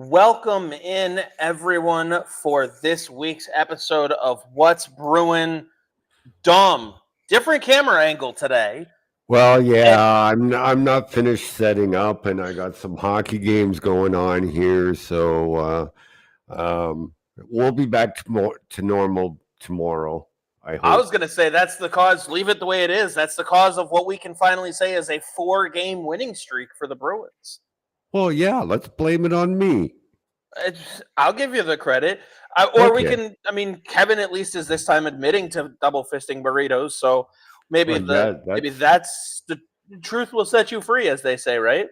Welcome in, everyone, for this week's episode of What's Bruin. Dom, different camera angle today. Well, yeah, I'm not finished setting up, and I got some hockey games going on here, so we'll be back to normal tomorrow. I hope. I was going to say that's the cause. Leave it the way it is. That's the cause of what we can finally say is a 4-game winning streak for the Bruins. Well, yeah, let's blame it on me. I'll give you the credit. We can, Kevin at least is this time admitting to double fisting burritos. So maybe that's the truth will set you free, as they say, right?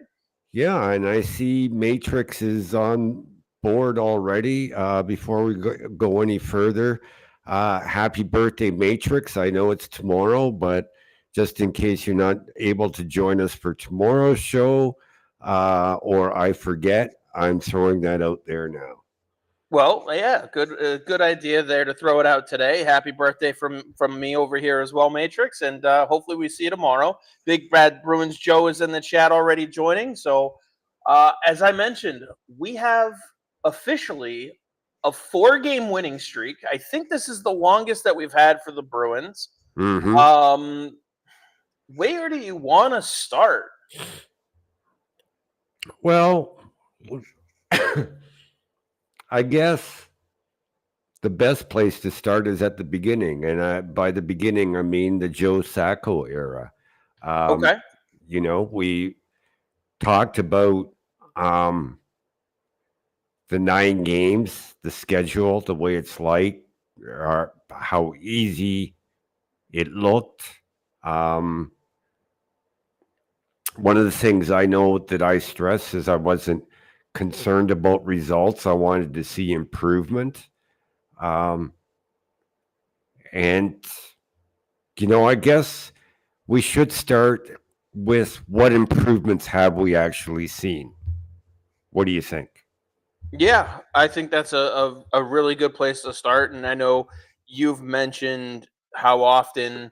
Yeah, and I see Matrix is on board already. Before we go any further, happy birthday, Matrix. I know it's tomorrow, but just in case you're not able to join us for tomorrow's show, or I forget, I'm throwing that out there now. Well, yeah, good idea there to throw it out today. Happy birthday from me over here as well, Matrix, and hopefully we see you tomorrow. Big Bad Bruins Joe is in the chat already joining. So, as I mentioned, we have officially a 4-game winning streak. I think this is the longest that we've had for the Bruins. Mm-hmm. Where do you want to start? Well, I guess the best place to start is at the beginning. And by the beginning, I mean the Joe Sacco era. Okay. You know, we talked about the 9 games, the schedule, the way it's like, how easy it looked. One of the things I know that I stress is I wasn't concerned about results. I wanted to see improvement. And, I guess we should start with what improvements have we actually seen? What do you think? Yeah, I think that's a really good place to start. And I know you've mentioned how often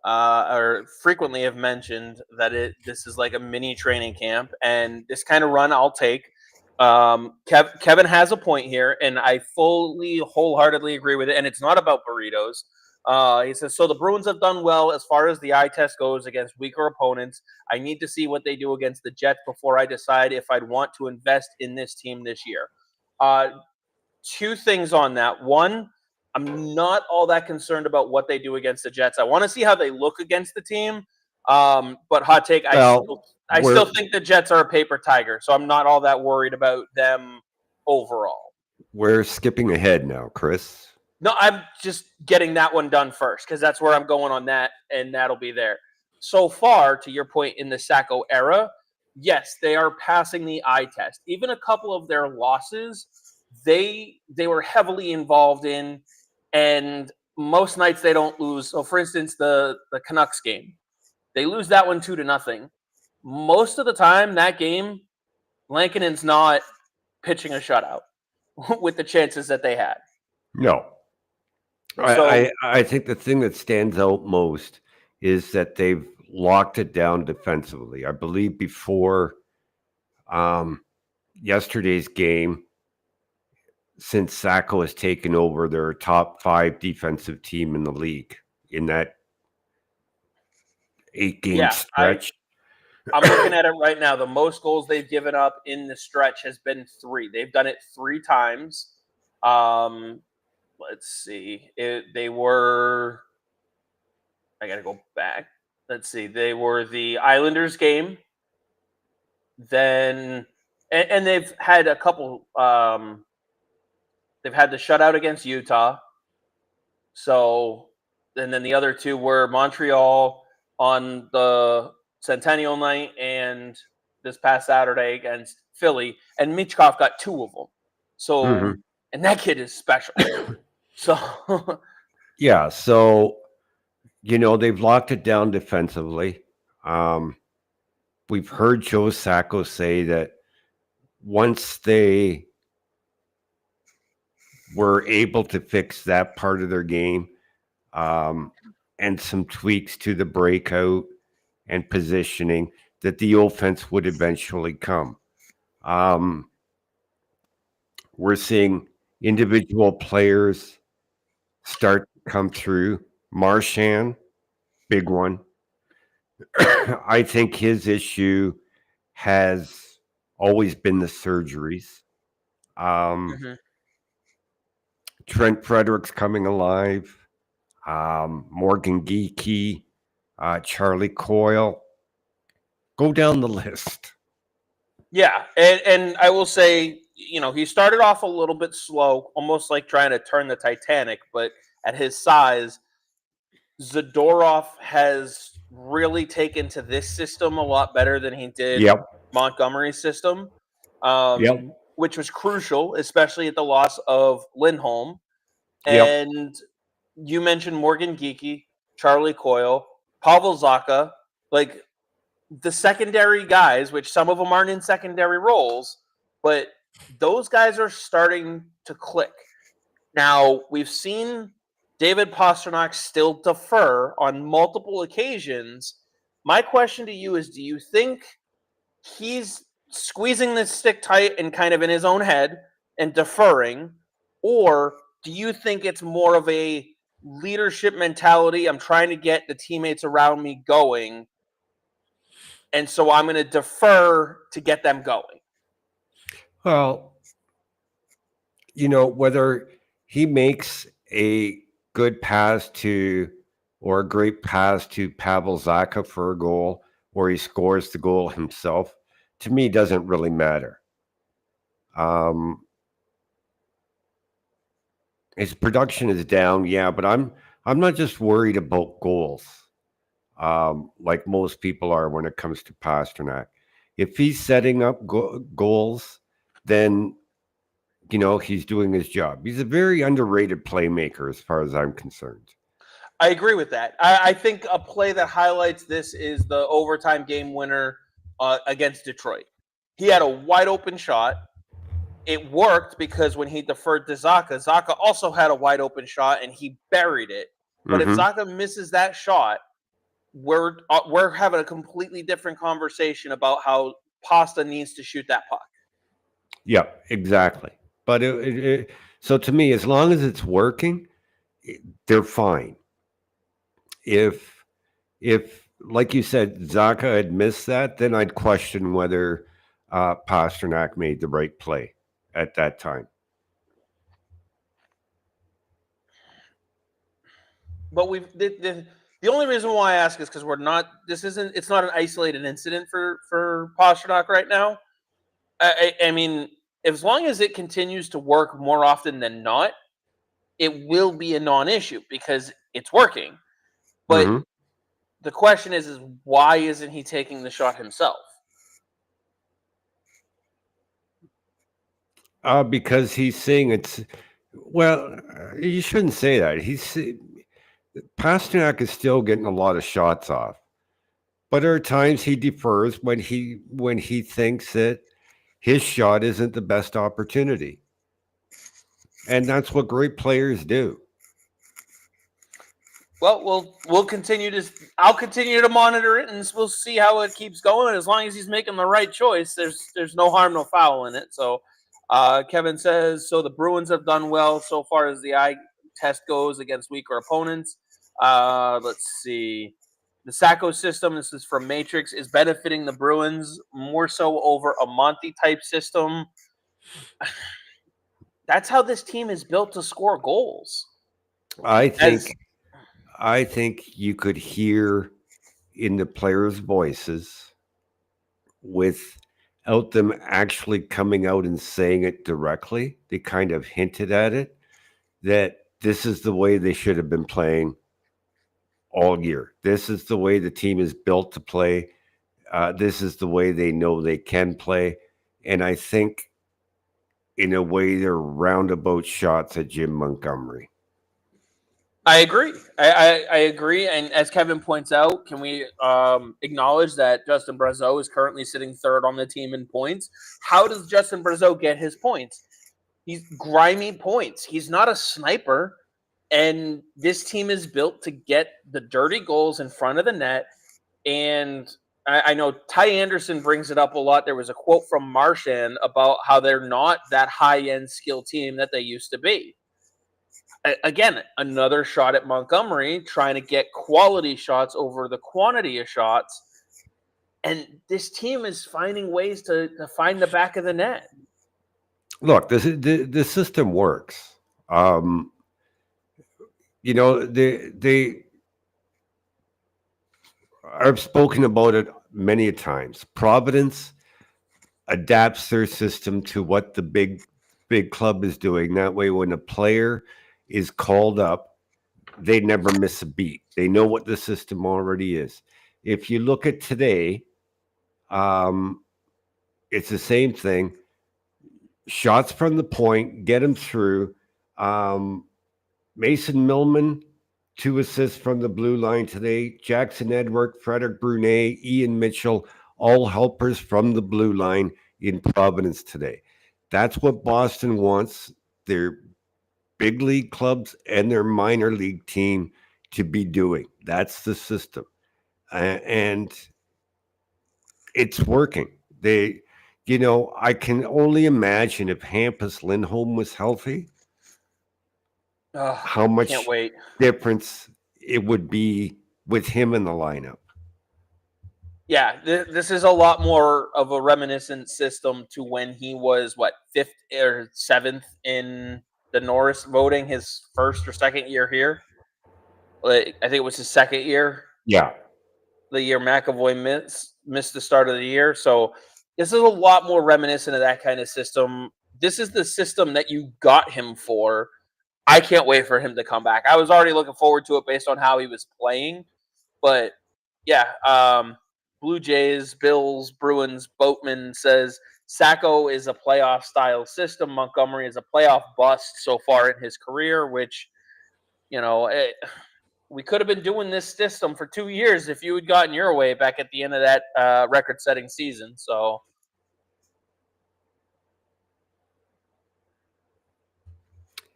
or frequently have mentioned that this is like a mini training camp, and this kind of run I'll take. Kevin has a point here, and I wholeheartedly agree with it. And it's not about burritos. He says, so the Bruins have done well as far as the eye test goes against weaker opponents. I need to see what they do against the Jets before I decide if I'd want to invest in this team this year. 2 things on that. One, I'm not all that concerned about what they do against the Jets. I want to see how they look against the team. But hot take, I still think the Jets are a paper tiger, so I'm not all that worried about them overall. We're skipping ahead now, Chris. No, I'm just getting that one done first because that's where I'm going on that, and that'll be there. So far, to your point, in the Sacco era, yes, they are passing the eye test. Even a couple of their losses, they were heavily involved in, and most nights they don't lose. So, for instance, the Canucks game, they lose that one 2-0. Most of the time, that game, Lankinen's not pitching a shutout with the chances that they had. No, So, I think the thing that stands out most is that they've locked it down defensively. I believe before um, yesterday's game, since Sacco has taken over, they're a top 5 defensive team in the league in that 8-game yeah, stretch. I'm looking at it right now. The most goals they've given up in the stretch has been 3. They've done it 3 times. Let's see. They were. I got to go back. Let's see. They were the Islanders game. Then, and they've had a couple. They've had the shutout against Utah. So, and then the other 2 were Montreal on the Centennial night and this past Saturday against Philly. And Michkov got 2 of them. So, and that kid is special. So, Yeah, so they've locked it down defensively. We've heard Joe Sacco say that once they were able to fix that part of their game, and some tweaks to the breakout and positioning, that the offense would eventually come. We're seeing individual players start to come through. Marchand, big one. I think his issue has always been the surgeries. Trent Frederick's coming alive. Morgan Geekie, Charlie Coyle. Go down the list. yeah, and I will say, he started off a little bit slow, almost like trying to turn the Titanic, but at his size, Zadorov has really taken to this system a lot better than he did Yep. Montgomery's system, Yep. which was crucial, especially at the loss of Lindholm. Yep. And you mentioned Morgan Geekie, Charlie Coyle, Pavel Zacha, like the secondary guys, which some of them aren't in secondary roles, but those guys are starting to click. Now, we've seen David Pastrnak still defer on multiple occasions. My question to you is, do you think he's squeezing this stick tight and kind of in his own head and deferring, or do you think it's more of a leadership mentality? I'm trying to get the teammates around me going, and so I'm going to defer to get them going. Well, whether he makes a good pass to or a great pass to Pavel Zacha for a goal or he scores the goal himself, to me doesn't really matter. His production is down, yeah, but I'm not just worried about goals, like most people are when it comes to Pastrnak. If he's setting up goals, then he's doing his job. He's a very underrated playmaker as far as I'm concerned. I agree with that. I think a play that highlights this is the overtime game winner against Detroit. He had a wide open shot. It worked because when he deferred to Zacha, Zacha also had a wide open shot and he buried it. But if Zacha misses that shot, we're having a completely different conversation about how Pasta needs to shoot that puck. Yeah, exactly. But so to me, as long as it's working, they're fine. If like you said, Zacha had missed that, then I'd question whether Pastrnak made the right play at that time. But the only reason why I ask is because it's not an isolated incident for Pastrnak right now. I mean, as long as it continues to work more often than not, it will be a non-issue because it's working. But the question is why isn't he taking the shot himself? Because he's saying it's well, you shouldn't say that. Pasternak is still getting a lot of shots off, but there are times he defers when he thinks that his shot isn't the best opportunity, and that's what great players do. Well, we'll continue to. I'll continue to monitor it, and we'll see how it keeps going. As long as he's making the right choice, there's no harm, no foul in it. So, Kevin says so. The Bruins have done well so far as the eye test goes against weaker opponents. Let's see. The Sacco system, this is from Matrix, is benefiting the Bruins more so over a Monty type system. That's how this team is built to score goals. I As think I think you could hear in the players' voices without them actually coming out and saying it directly. They kind of hinted at it that this is the way they should have been playing all year. This is the way the team is built to play. This is the way they know they can play. And I think, in a way, they're roundabout shots at Jim Montgomery. I agree. I agree. And as Kevin points out, can we acknowledge that Justin Brazeau is currently sitting third on the team in points? How does Justin Brazeau get his points? He's grimy points. He's not a sniper. And this team is built to get the dirty goals in front of the net. And I know Ty Anderson brings it up a lot. There was a quote from Marchand about how they're not that high-end skill team that they used to be. Again, another shot at Montgomery, trying to get quality shots over the quantity of shots. And this team is finding ways to find the back of the net. Look, the system works. They I've spoken about it many times. Providence adapts their system to what the big club is doing. That way, when a player is called up, they never miss a beat. They know what the system already is. If you look at today, um, it's the same thing. Shots from the point, get them through. Um, Mason Millman, 2 assists from the blue line today. Jackson Edward, Frederick Brunet, Ian Mitchell, all helpers from the blue line in Providence today. That's what Boston wants their big league clubs and their minor league team to be doing. That's the system. And it's working. I can only imagine if Hampus Lindholm was healthy, how Can't much wait. difference it would be with him in the lineup. Yeah, this is a lot more of a reminiscent system to when he was fifth or seventh in the Norris voting, his first or second year here. Like, I think it was his second year, Yeah. the year McAvoy missed the start of the year. So this is a lot more reminiscent of that kind of system. This is the system that you got him for. I can't wait for him to come back. I was already looking forward to it based on how he was playing. But yeah, Blue Jays, Bills, Bruins, Boatman says Sacco is a playoff style system. Montgomery is a playoff bust so far in his career, which, we could have been doing this system for 2 years if you had gotten your way back at the end of that record setting season. So,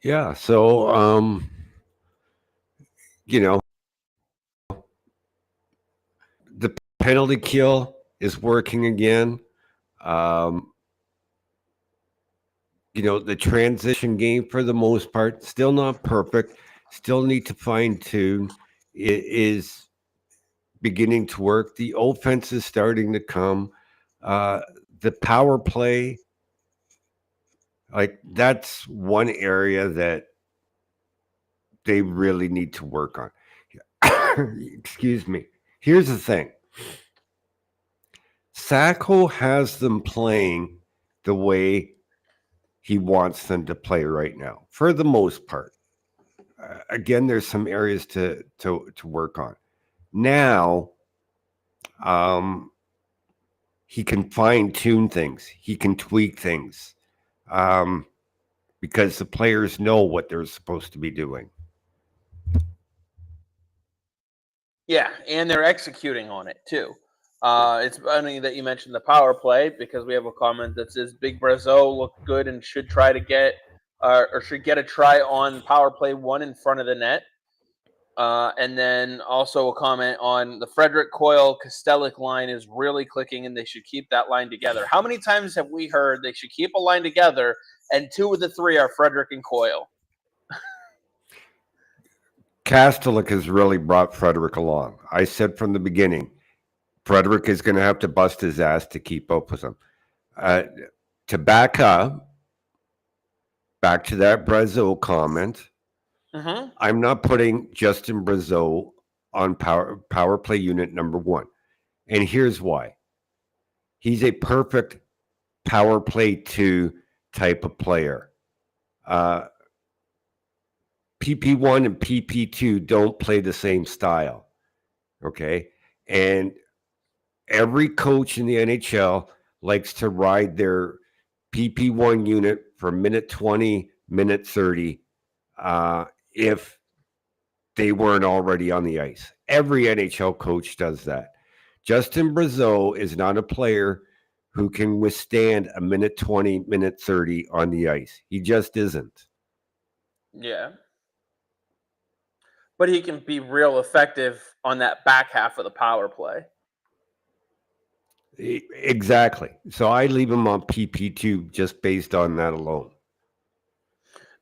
Yeah. So, you know, the penalty kill is working again. Um, the transition game for the most part, still not perfect, still need to fine tune. It is beginning to work. The offense is starting to come. Uh, the power play, like that's one area that they really need to work on. Excuse me. Here's the thing. Sacco has them playing the way he wants them to play right now, for the most part. Again, there's some areas to work on. Now, he can fine tune things. He can tweak things. because the players know what they're supposed to be doing. Yeah, and they're executing on it too. It's funny that you mentioned the power play because we have a comment that says Big Brazeau looked good and should try to get or should get a try on power play one in front of the net. And then also a comment on the Frederick Coyle Kostelic line is really clicking and they should keep that line together. How many times have we heard they should keep a line together and two of the three are Frederick and Coyle? Kostelic has really brought Frederick along. I said from the beginning, Frederick is going to have to bust his ass to keep up with him. To back up, back to that Brazeau comment, I'm not putting Justin Brazeau on power play unit number one. And here's why. He's a perfect power play 2 type of player. PP1 and PP2 don't play the same style. Okay. And every coach in the NHL likes to ride their PP1 unit for minute 20, minute 30, if they weren't already on the ice. Every NHL coach does that. Justin Brazeau is not a player who can withstand a minute 20, minute 30 on the ice. He just isn't. Yeah. But he can be real effective on that back half of the power play. Exactly. So I leave him on PP2 just based on that alone.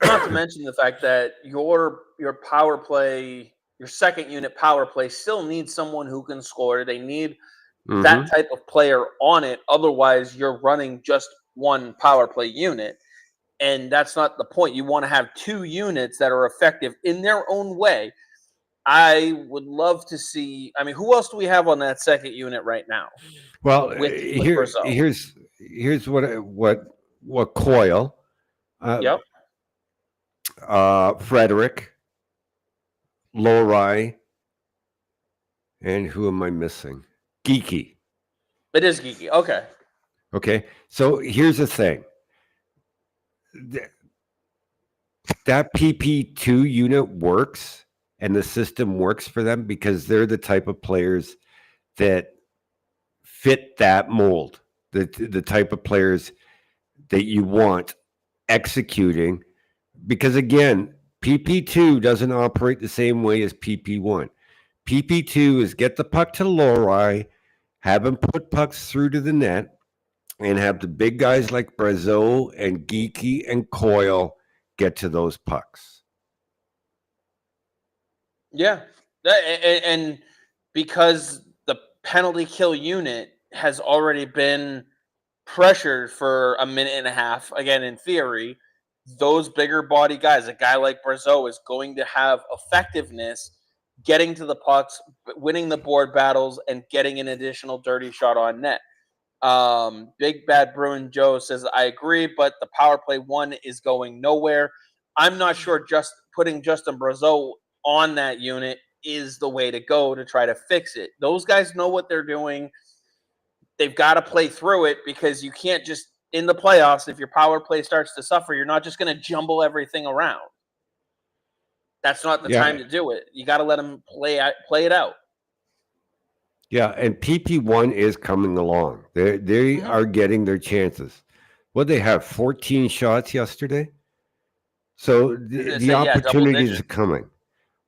Not to mention the fact that your power play, your second unit power play still needs someone who can score. They need that type of player on it. Otherwise, you're running just one power play unit. And that's not the point. You want to have two units that are effective in their own way. I would love to see. I mean, who else do we have on that second unit right now? Well, With Brazeau? Here's what Coyle, Yep. Frederick, Lowry, and who am I missing? Geeky. It is Geeky. Okay. Okay. So here's the thing. That PP2 unit works and the system works for them because they're the type of players that fit that mold, the type of players that you want executing. Because again, PP2 doesn't operate the same way as PP1. PP2 is get the puck to Lowry, have him put pucks through to the net, and have the big guys like Brazeau and Geeky and Coyle get to those pucks. Yeah. And because the penalty kill unit has already been pressured for a minute and a half, again, in theory, those bigger body guys, a guy like Brazeau is going to have effectiveness getting to the pucks, winning the board battles, and getting an additional dirty shot on net. Big Bad Bruin Joe says, I agree, but the power play one is going nowhere. I'm not sure just putting Justin Brazeau on that unit is the way to go to try to fix it. Those guys know what they're doing. They've got to play through it because you can't just, in the playoffs, if your power play starts to suffer, you're not just going to jumble everything around. That's not the time to do it. You got to let them play it out. Yeah, and PP1 is coming along. They are getting their chances. What they have 14 shots yesterday. So the opportunities are coming.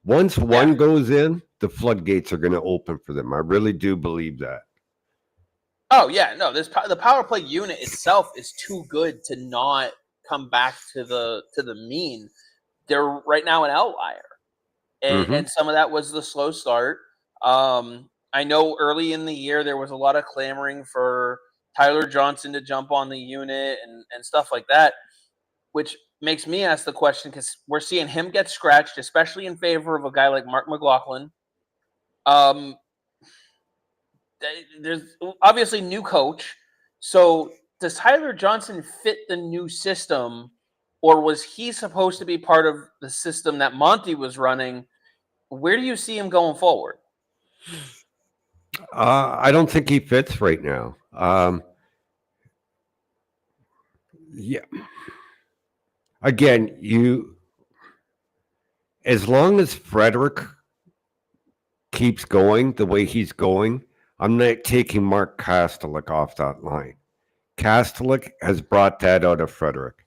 Once one goes in, the floodgates are going to open for them. I really do believe that. Oh yeah, no. The power play unit itself is too good to not come back to the mean. They're right now an outlier, and some of that was the slow start. I know early in the year there was a lot of clamoring for Tyler Johnson to jump on the unit and stuff like that, which makes me ask the question because we're seeing him get scratched, especially in favor of a guy like Mark McLaughlin. There's obviously new coach. So does Tyler Johnson fit the new system, or was he supposed to be part of the system that Monty was running? Where do you see him going forward? I don't think he fits right now. Yeah. Again, as long as Frederick keeps going the way he's going, I'm not taking Mark Kastelik off that line. Kastelik has brought that out of Frederick.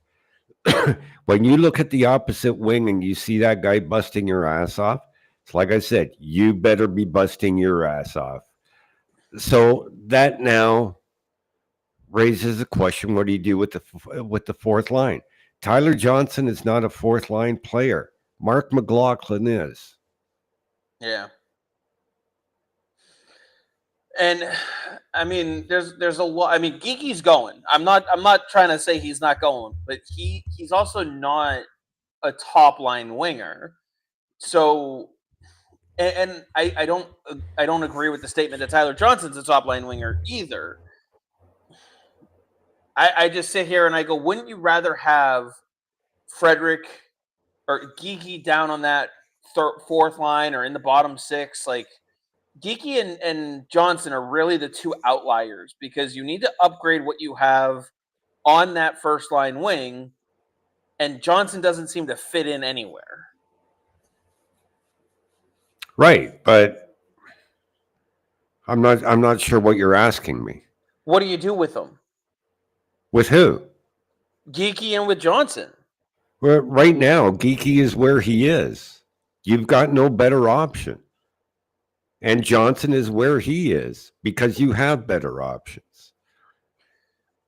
When you look at the opposite wing and you see that guy busting your ass off, it's like I said, you better be busting your ass off. So that now raises the question: what do you do with the fourth line? Tyler Johnson is not a fourth line player. Mark McLaughlin is. Yeah. And I mean, there's a lot. I mean, Geeky's going. I'm not trying to say he's not going, but he's also not a top line winger. So, and I don't agree with the statement that Tyler Johnson's a top line winger either. I just sit here and I go, wouldn't you rather have Frederick or Geeky down on that fourth line or in the bottom six? Like Geeky and Johnson are really the two outliers because you need to upgrade what you have on that first line wing, and Johnson doesn't seem to fit in anywhere. Right, but I'm not sure what you're asking me. What do you do with them? With who? Geeky and with Johnson. Well, right now, Geeky is where he is. You've got no better option. And Johnson is where he is because you have better options.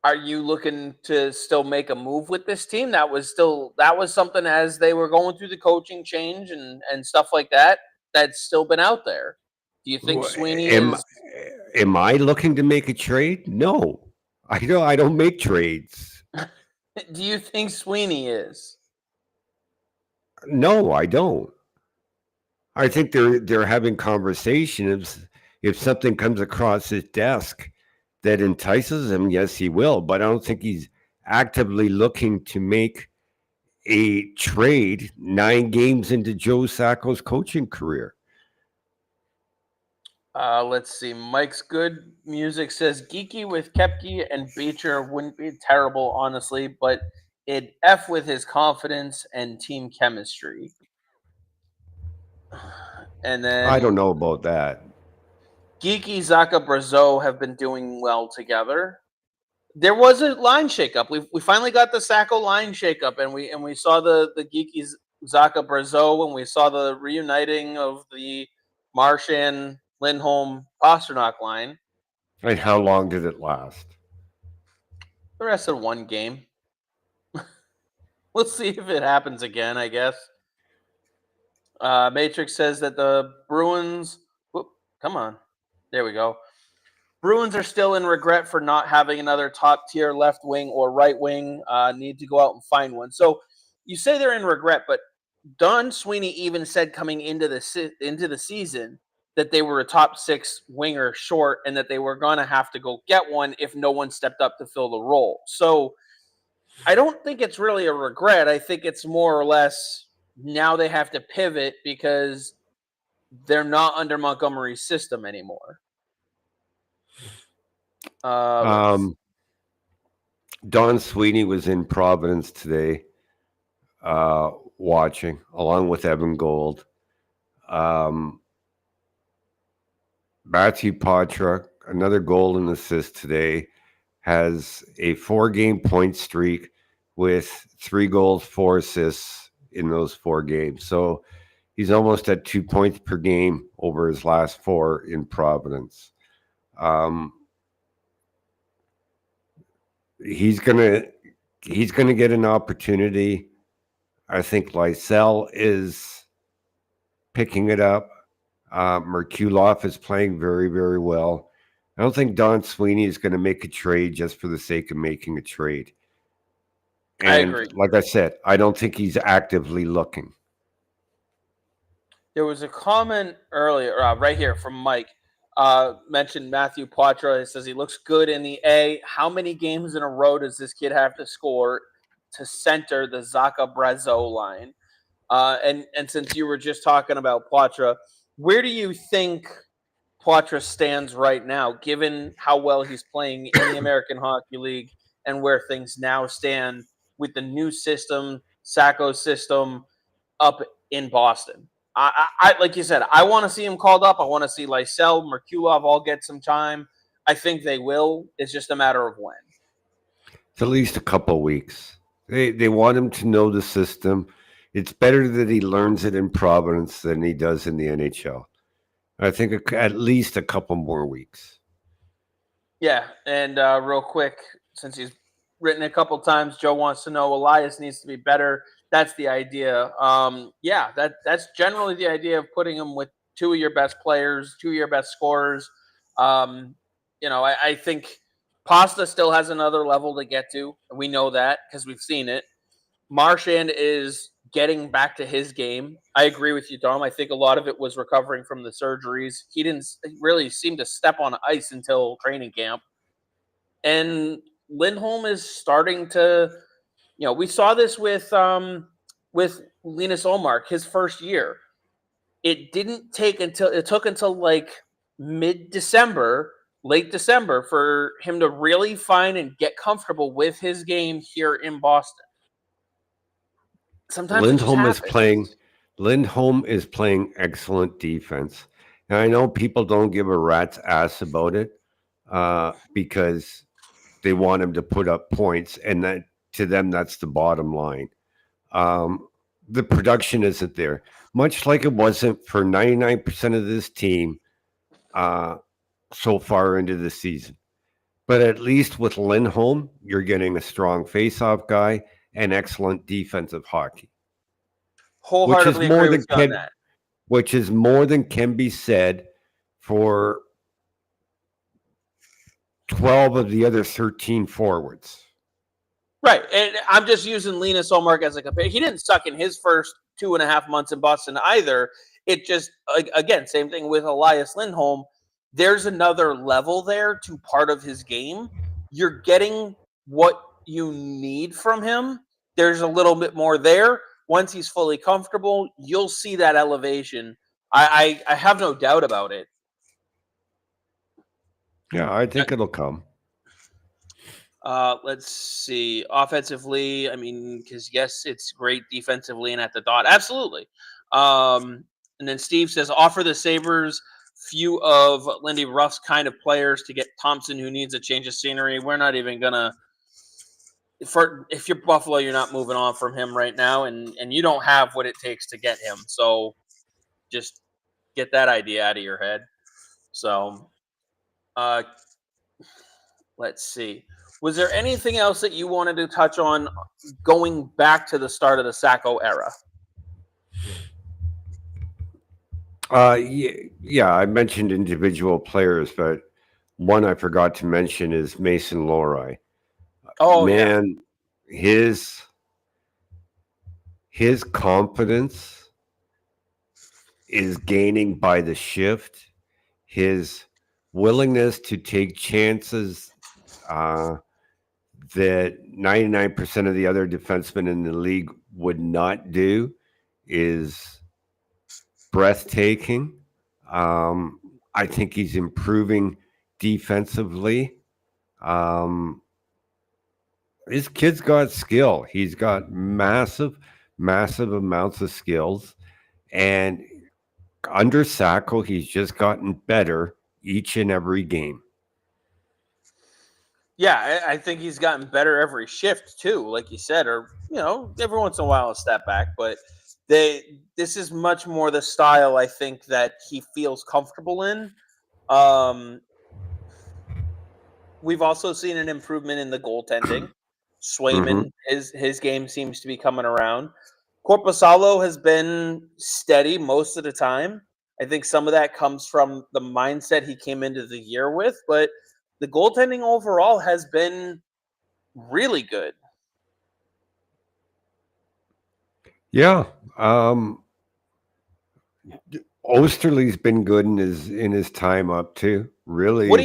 Are you looking to still make a move with this team? That was something as they were going through the coaching change and stuff like that. That's still been out there. Do you think Sweeney Am is? am I looking to make a trade? No. I don't make trades. Do you think Sweeney is? No, I don't. I think they're having conversations. If something comes across his desk that entices him, yes, he will. But I don't think he's actively looking to make a trade 9 games into Joe Sacco's coaching career. Let's see. Mike's Good Music says Geeky with Kepke and Beecher wouldn't be terrible, honestly, but it'd F with his confidence and team chemistry. And I don't then know about that. Geeky, Zaka, Brazeau have been doing well together. There was a line shakeup. We finally got the Sacco line shakeup, and we saw the Geeky Zaka Brazeau, and we saw the reuniting of the Marchand Lindholm Pasternak line. And how long did it last? The rest of one game. Let's see if it happens again, I guess. Matrix says that the Bruins. Whoop, come on. There we go. Bruins are still in regret for not having another top tier left wing or right wing. Need to go out and find one. So you say they're in regret, but Don Sweeney even said coming into the season that they were a top six winger short and that they were going to have to go get one if no one stepped up to fill the role. So I don't think it's really a regret. I think it's more or less now they have to pivot because they're not under Montgomery's system anymore. Don Sweeney was in Providence today, watching along with Evan Gold. Matthew Poitras, another goal and assist today, has a 4-game point streak with 3 goals, 4 assists in those 4 games. So he's almost at 2 points per game over his last 4 in Providence. He's gonna get an opportunity. I think Lysell is picking it up. Merkulov is playing very, very well. I don't think Don Sweeney is going to make a trade just for the sake of making a trade. And I agree. like I said, I don't think he's actively looking. There was a comment earlier, right here from Mike. Mentioned Matthew Poitras. He says he looks good in the A. How many games in a row does this kid have to score to center the Zaka Brazeau line? And since you were just talking about Poitras, where do you think Poitras stands right now, given how well he's playing in the American Hockey League and where things now stand with the new system, Sacco's system, up in Boston. Like you said, I want to see him called up. I want to see Lysell, Merkulov all get some time. I think they will. It's just a matter of when. It's at least a couple weeks. They want him to know the system. It's better that he learns it in Providence than he does in the NHL. I think at least a couple more weeks. Yeah, and real quick, since he's written a couple times, Joe wants to know Elias needs to be better. That's the idea. Yeah, that's generally the idea of putting him with two of your best players, two of your best scorers. I think Pasta still has another level to get to. We know that because we've seen it. Marchand is getting back to his game. I agree with you, Dom. I think a lot of it was recovering from the surgeries. He didn't really seem to step on ice until training camp. And Lindholm is starting to, we saw this with Linus Olmark, his first year. It took until like mid-December, late December, for him to really find and get comfortable with his game here in Boston. Sometimes it just happens. Lindholm is playing excellent defense. And I know people don't give a rat's ass about it because they want him to put up points, and that to them that's the bottom line. The production isn't there, much like it wasn't for 99% of this team so far into the season. But at least with Lindholm, you're getting a strong face-off guy and excellent defensive hockey, which is Wholeheartedly more agree with than you on that. can be said for 12 of the other 13 forwards. Right. And I'm just using Linus Olmark as a compare. He didn't suck in his first 2.5 months in Boston either. It just, again, same thing with Elias Lindholm. There's another level there to part of his game. You're getting what you need from him. There's a little bit more there. Once he's fully comfortable, you'll see that elevation. I have no doubt about it. Yeah, I think it'll come. Let's see. Offensively, I mean, because yes, it's great defensively and at the dot. Absolutely. And then Steve says, offer the Sabres few of Lindy Ruff's kind of players to get Thompson, who needs a change of scenery. We're not even gonna. If you're Buffalo, you're not moving on from him right now, and you don't have what it takes to get him. So just get that idea out of your head. So, let's see. Was there anything else that you wanted to touch on going back to the start of the Sacco era? Yeah, I mentioned individual players, but one I forgot to mention is Mason Lohrei. Oh, Man, his confidence is gaining by the shift. His willingness to take chances that 99% of the other defensemen in the league would not do is breathtaking. I think he's improving defensively. This kid's got skill. He's got massive amounts of skills. And under Sacco, he's just gotten better each and every game. Yeah, I think he's gotten better every shift too, like you said, or every once in a while a step back. But this is much more the style I think that he feels comfortable in. We've also seen an improvement in the goaltending. Swayman, his game seems to be coming around. Korpisalo has been steady most of the time. I think some of that comes from the mindset he came into the year with, but the goaltending overall has been really good. Yeah. Osterley's been good in his time up too. Really, What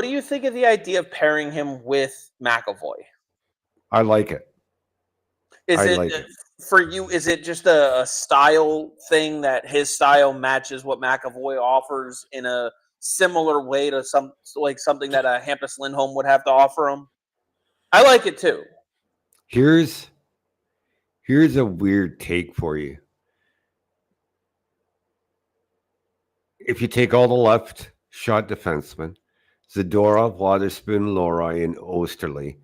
do you think of the idea of pairing him with McAvoy? I like it. For you? Is it just a style thing that his style matches what McAvoy offers in a similar way to something that a Hampus Lindholm would have to offer him? I like it too. Here's a weird take for you. If you take all the left shot defensemen, Zadorov, Waterspoon, Loroi, and Osterley.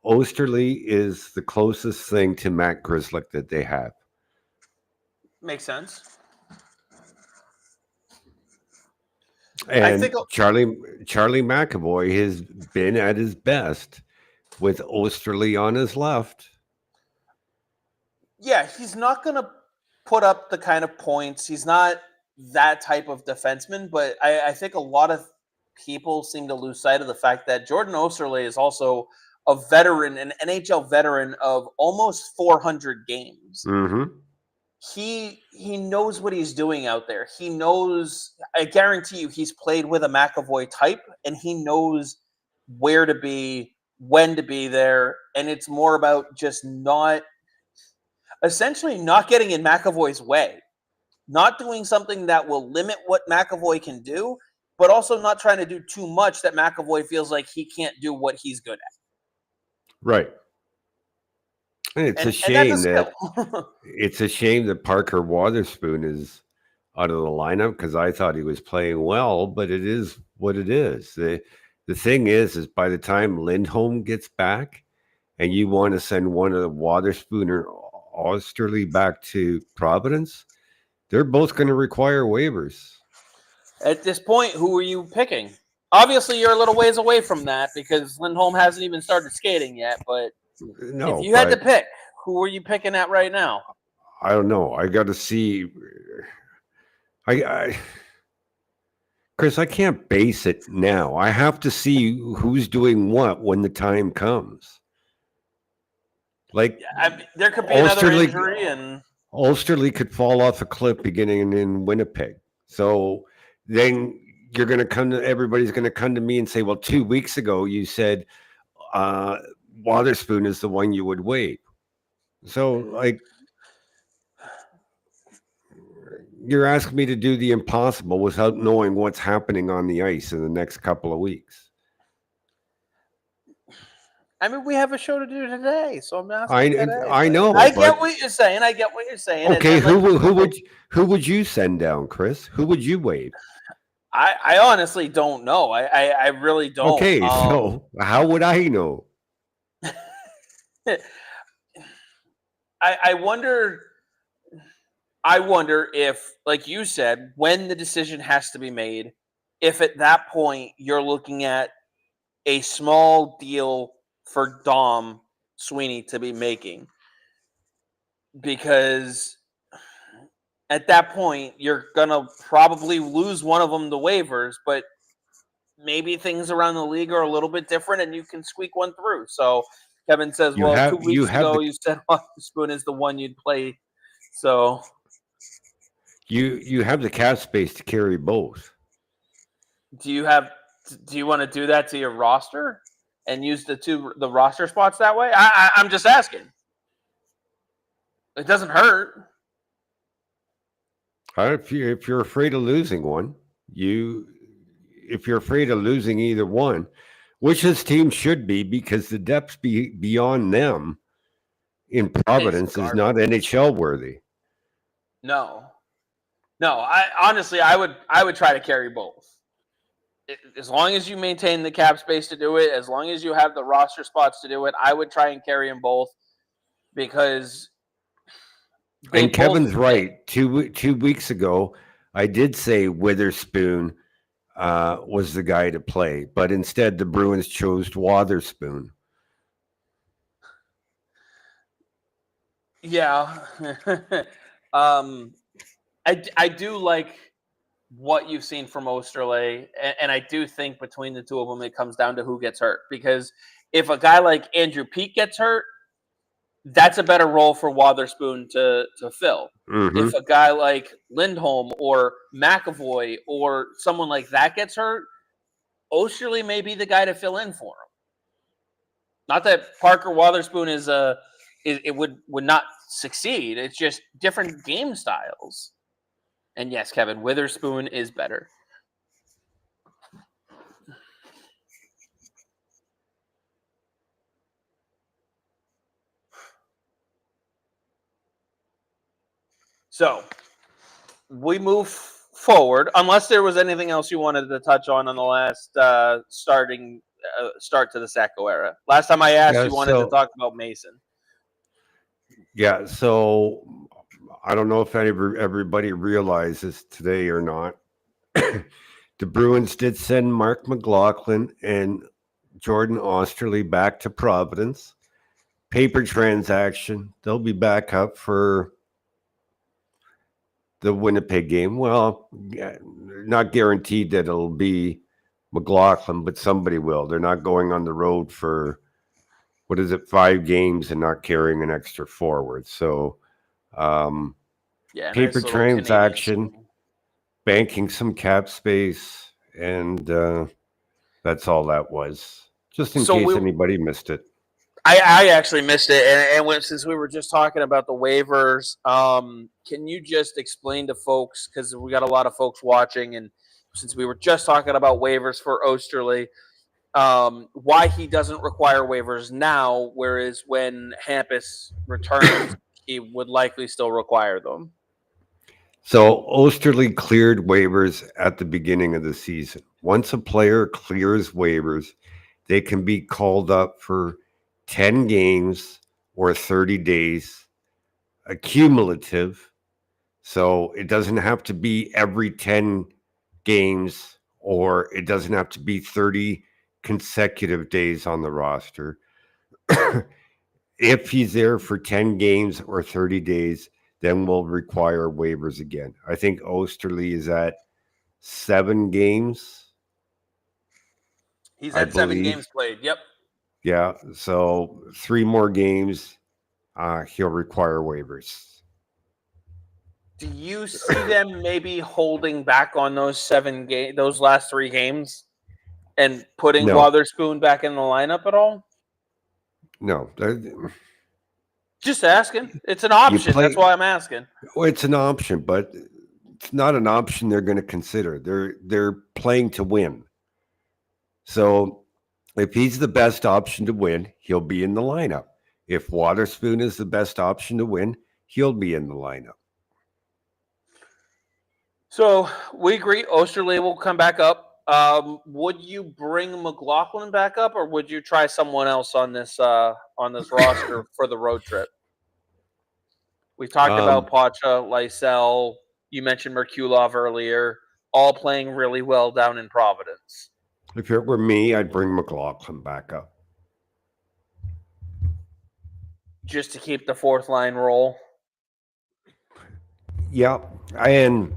Osterley is the closest thing to Matt Grzelcyk that they have. Makes sense. And Charlie McAvoy has been at his best with Osterley on his left. Yeah, he's not going to put up the kind of points. He's not that type of defenseman, but I think a lot of people seem to lose sight of the fact that Jordan Osterley is also a veteran, an NHL veteran of almost 400 games. Mm-hmm. He knows what he's doing out there. He knows, I guarantee you, he's played with a McAvoy type, and he knows where to be, when to be there, and it's more about just essentially not getting in McAvoy's way, not doing something that will limit what McAvoy can do, but also not trying to do too much that McAvoy feels like he can't do what he's good at. Right. And it's a shame that Parker Waterspoon is out of the lineup because I thought he was playing well, but it is what it is. The thing is by the time Lindholm gets back and you want to send one of the Waterspoon or Osterley back to Providence, they're both going to require waivers. At this point, who are you picking? Obviously, you're a little ways away from that because Lindholm hasn't even started skating yet, but if you had to pick, who are you picking at right now? I don't know. I got to see. Chris, I can't base it now. I have to see who's doing what when the time comes. Like there could be another injury, and Osterley could fall off a cliff beginning in Winnipeg. So then you're going to come to everybody's going to come to me and say, "Well, 2 weeks ago you said Waterspoon is the one you would waive." So like. You're asking me to do the impossible without knowing what's happening on the ice in the next couple of weeks. I mean, we have a show to do today, so I'm asking today. I know. I get what you're saying. Okay, who would you send down, Chris? Who would you waive? I honestly don't know. I really don't. Okay, so how would I know? I wonder if, like you said, when the decision has to be made, if at that point you're looking at a small deal for Dom Sweeney to be making. Because at that point, you're going to probably lose one of them to waivers, but maybe things around the league are a little bit different and you can squeak one through. So Kevin says, 2 weeks ago, you said Waterspoon is the one you'd play. So you have the cap space to carry both. Do you want to do that to your roster and use the roster spots that way? I'm just asking. It doesn't hurt. If you're afraid of losing one, if you're afraid of losing either one, which this team should be because the depth beyond them in Providence is not NHL worthy. No. I would try to carry both. As long as you maintain the cap space to do it, as long as you have the roster spots to do it, I would try and carry them both because. And Kevin's right. 2 weeks ago, I did say Witherspoon was the guy to play, but instead the Bruins chose Waterspoon. Yeah. I do like what you've seen from Osterley, and I do think between the two of them, it comes down to who gets hurt. Because if a guy like Andrew Peeke gets hurt, that's a better role for Waterspoon to fill. Mm-hmm. If a guy like Lindholm or McAvoy or someone like that gets hurt, Osterley may be the guy to fill in for him. Not that Parker Waterspoon would not succeed. It's just different game styles. And yes, Kevin, Witherspoon is better. So we move forward, unless there was anything else you wanted to touch on the last start to the Sacco era. Last time I asked, Yeah, you wanted to so talk about Mason. yeah, so I don't know if everybody realizes today or not. The Bruins did send Mark McLaughlin and Jordan Osterley back to Providence. Paper transaction. They'll be back up for the Winnipeg game. Well, not guaranteed that it'll be McLaughlin, but somebody will. They're not going on the road for, what is it, 5 games and not carrying an extra forward. So, Yeah, paper nice little Canadian transaction, school. banking some cap space, and that's all that was. Just in So case anybody missed it. I actually missed it, and since we were just talking about the waivers, can you just explain to folks, because we got a lot of folks watching, and since we were just talking about waivers for Osterley, why he doesn't require waivers now, whereas when Hampus returns, he would likely still require them. So Osterley cleared waivers at the beginning of the season. Once a player clears waivers, they can be called up for 10 games or 30 days, accumulative. So it doesn't have to be every 10 games, or it doesn't have to be 30 consecutive days on the roster. If he's there for 10 games or 30 days, then we'll require waivers again. I think Osterley is at 7 games. He's I had 7 believe. games played. Yep. Yeah. So 3 more games, he'll require waivers. Do you see them maybe holding back on those last 3 games, and putting No, Wotherspoon back in the lineup at all? no. Just asking. It's an You option. That's play. why I'm asking. Well, it's an option, but it's not an option they're going to consider. They're playing to win. So if he's the best option to win, he'll be in the lineup. If Wotherspoon is the best option to win, he'll be in the lineup. So we agree Osterley will come back up. Would you bring McLaughlin back up, or would you try someone else on this roster for the road trip? We talked about Pacha, Lysell. You mentioned Merkulov earlier, all playing really well down in Providence. If it were me, I'd bring McLaughlin back up. Just to keep the fourth line roll. Yeah, and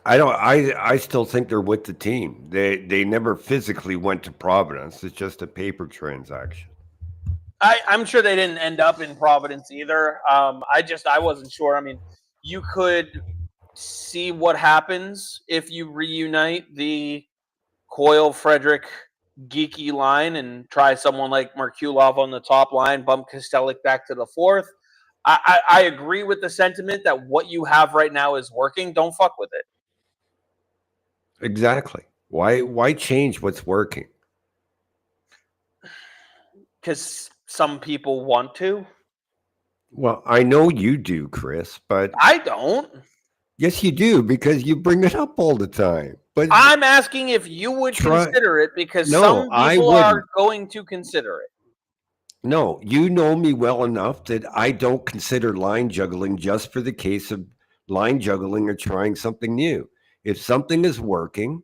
I still think they're with the team. They never physically went to Providence. It's just a paper transaction. I'm sure they didn't end up in Providence either. I wasn't sure. I mean, you could see what happens if you reunite the Coyle, Frederick, Geeky line and try someone like Merkulov on the top line, bump Kostelik back to the fourth. I agree with the sentiment that what you have right now is working. Don't fuck with it. Exactly. Why change what's working? Because some people want to. Well, I know you do, Chris, but I don't. yes, you do, because you bring it up all the time. But I'm asking if you would consider it, because some I people wouldn't. are going to consider it. No, you know me well enough that I don't consider line juggling just for the case of line juggling or trying something new. If something is working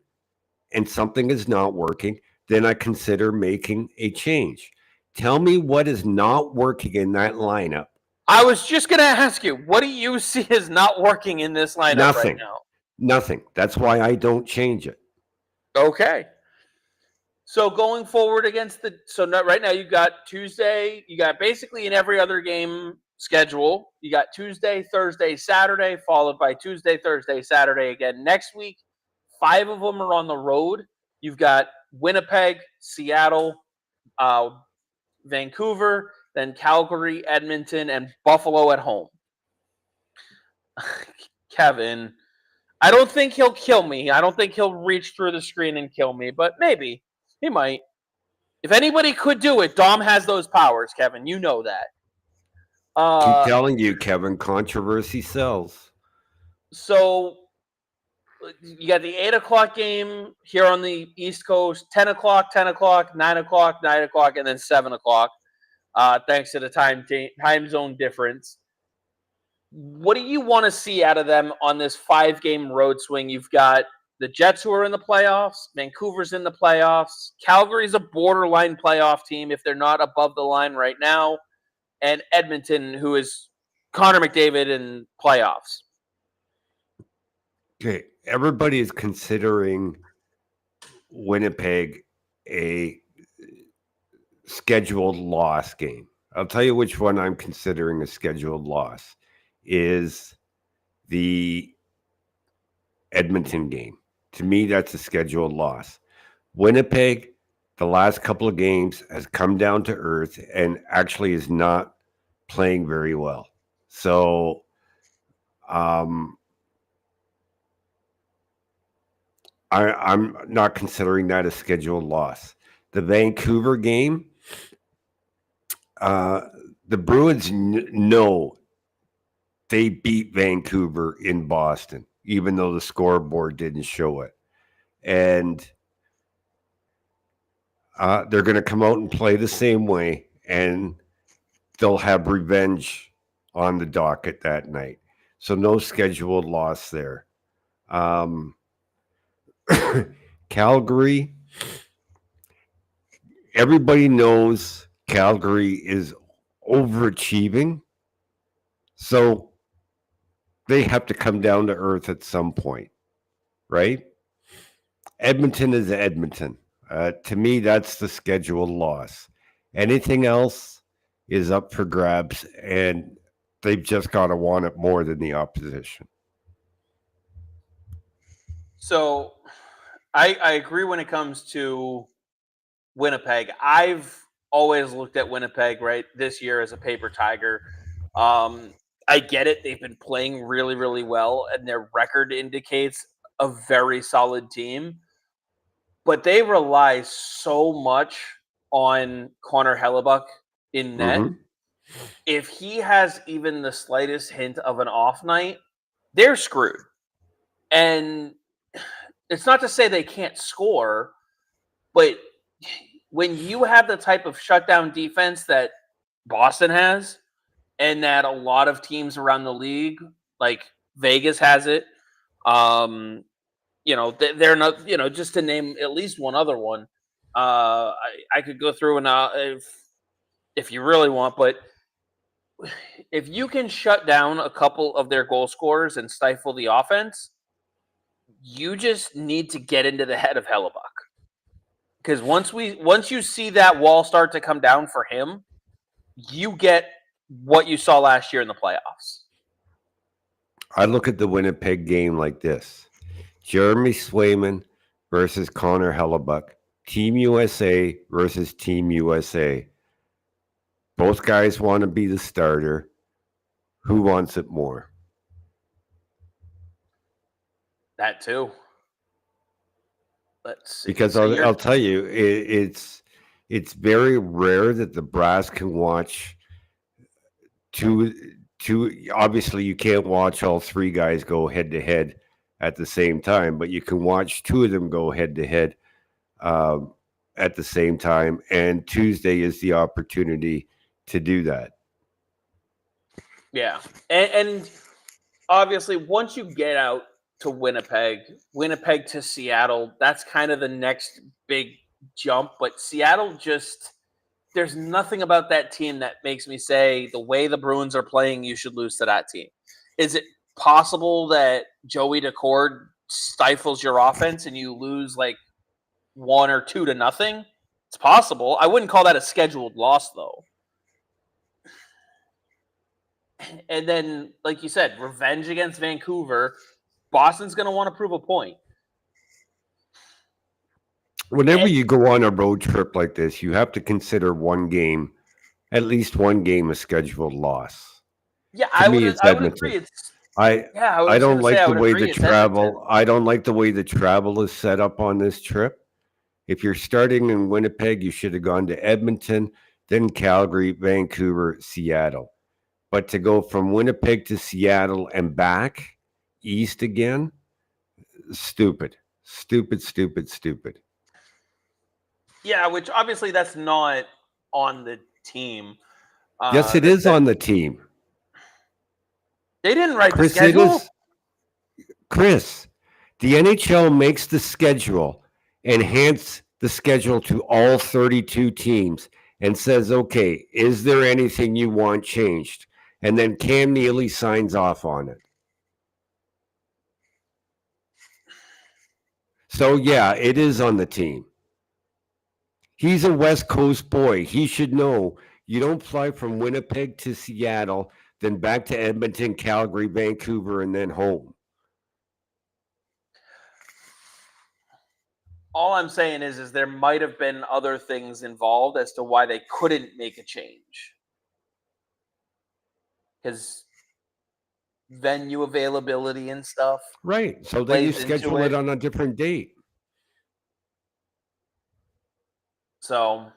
and something is not working, then I consider making a change. Tell me what is not working in that lineup. I was just going to ask you, what do you see as not working in this lineup right now? Nothing. That's why I don't change it. Okay. So going forward right now you've got Tuesday, you got basically in every other game schedule, you got Tuesday, Thursday, Saturday, followed by Tuesday, Thursday, Saturday again next week. 5 of them are on the road. You've got Winnipeg, Seattle, Vancouver, then Calgary, Edmonton, and Buffalo at home. Kevin, I don't think he'll kill me. I don't think he'll reach through the screen and kill me, but maybe. He might. If anybody could do it, Dom has those powers, Kevin. You know that. Keep Uh, telling you, Kevin, controversy sells. so you got the 8 o'clock game here on the East Coast, 10 o'clock, 10 o'clock, 9 o'clock, 9 o'clock, and then 7 o'clock. Thanks to the time zone difference. What do you want to see out of them on this 5 game road swing? You've got the Jets who are in the playoffs, Vancouver's in the playoffs, Calgary's a borderline playoff team if they're not above the line right now, and Edmonton, who is Connor McDavid in playoffs. Okay, everybody is considering Winnipeg a scheduled loss game. I'll tell you which one I'm considering a scheduled loss is the Edmonton game. To me, that's a scheduled loss. Winnipeg, the last couple of games, has come down to earth and actually is not playing very well. So, I'm not considering that a scheduled loss. The Vancouver game, the Bruins know they beat Vancouver in Boston, even though the scoreboard didn't show it. And they're going to come out and play the same way, and they'll have revenge on the docket that night. So no scheduled loss there. Calgary, everybody knows Calgary is overachieving. So they have to come down to earth at some point, right? Edmonton is Edmonton. To me, that's the scheduled loss. Anything else is up for grabs, and they've just got to want it more than the opposition. So I agree when it comes to Winnipeg. I've always looked at Winnipeg, right, this year as a paper tiger. I get it. They've been playing really, really well, and their record indicates a very solid team. But they rely so much on Connor Hellebuck in net. Mm-hmm. If he has even the slightest hint of an off night, they're screwed. And it's not to say they can't score, but when you have the type of shutdown defense that Boston has, and that a lot of teams around the league, like Vegas has it, they're not, just to name at least one other one. I could go through and if you really want, but if you can shut down a couple of their goal scorers and stifle the offense, you just need to get into the head of Hellebuck. Because once you see that wall start to come down for him, you get what you saw last year in the playoffs. I look at the Winnipeg game like this: Jeremy Swayman versus Connor Hellebuck, Team USA versus Team USA. Both guys want to be the starter. Who wants it more? That too. Let's see. Because I'll tell you, it's very rare that the brass can watch two. Obviously, you can't watch all three guys go head to head at the same time, but you can watch two of them go head to head at the same time. And Tuesday is the opportunity to do that. Yeah, and obviously, once you get out to Winnipeg to Seattle, that's kind of the next big jump. But Seattle there's nothing about that team that makes me say the way the Bruins are playing, you should lose to that team. Is it possible that Joey Decord stifles your offense and you lose like 1 or 2 to nothing? It's possible. I wouldn't call that a scheduled loss, though. And then, like you said, revenge against Vancouver. Boston's going to want to prove a point. Whenever you go on a road trip like this, you have to consider at least one game, a scheduled loss. Yeah, I would agree. I don't like the way the travel. I don't like the way the travel is set up on this trip. If you're starting in Winnipeg, you should have gone to Edmonton, then Calgary, Vancouver, Seattle. But to go from Winnipeg to Seattle and back east again, stupid, stupid, stupid, stupid. Yeah, which obviously that's not on the team. Yes, it is on the team. They didn't write the Chris, it schedule. is. Chris, the NHL makes the schedule and hands the schedule to all 32 teams and says, okay, is there anything you want changed? And then Cam Neely signs off on it. So, yeah, it is on the team. He's a West Coast boy. He should know you don't fly from Winnipeg to Seattle, then back to Edmonton, Calgary, Vancouver, and then home. All I'm saying is there might have been other things involved as to why they couldn't make a change. Because venue availability and stuff. Right. So then you plays into schedule it it. on a different date. So,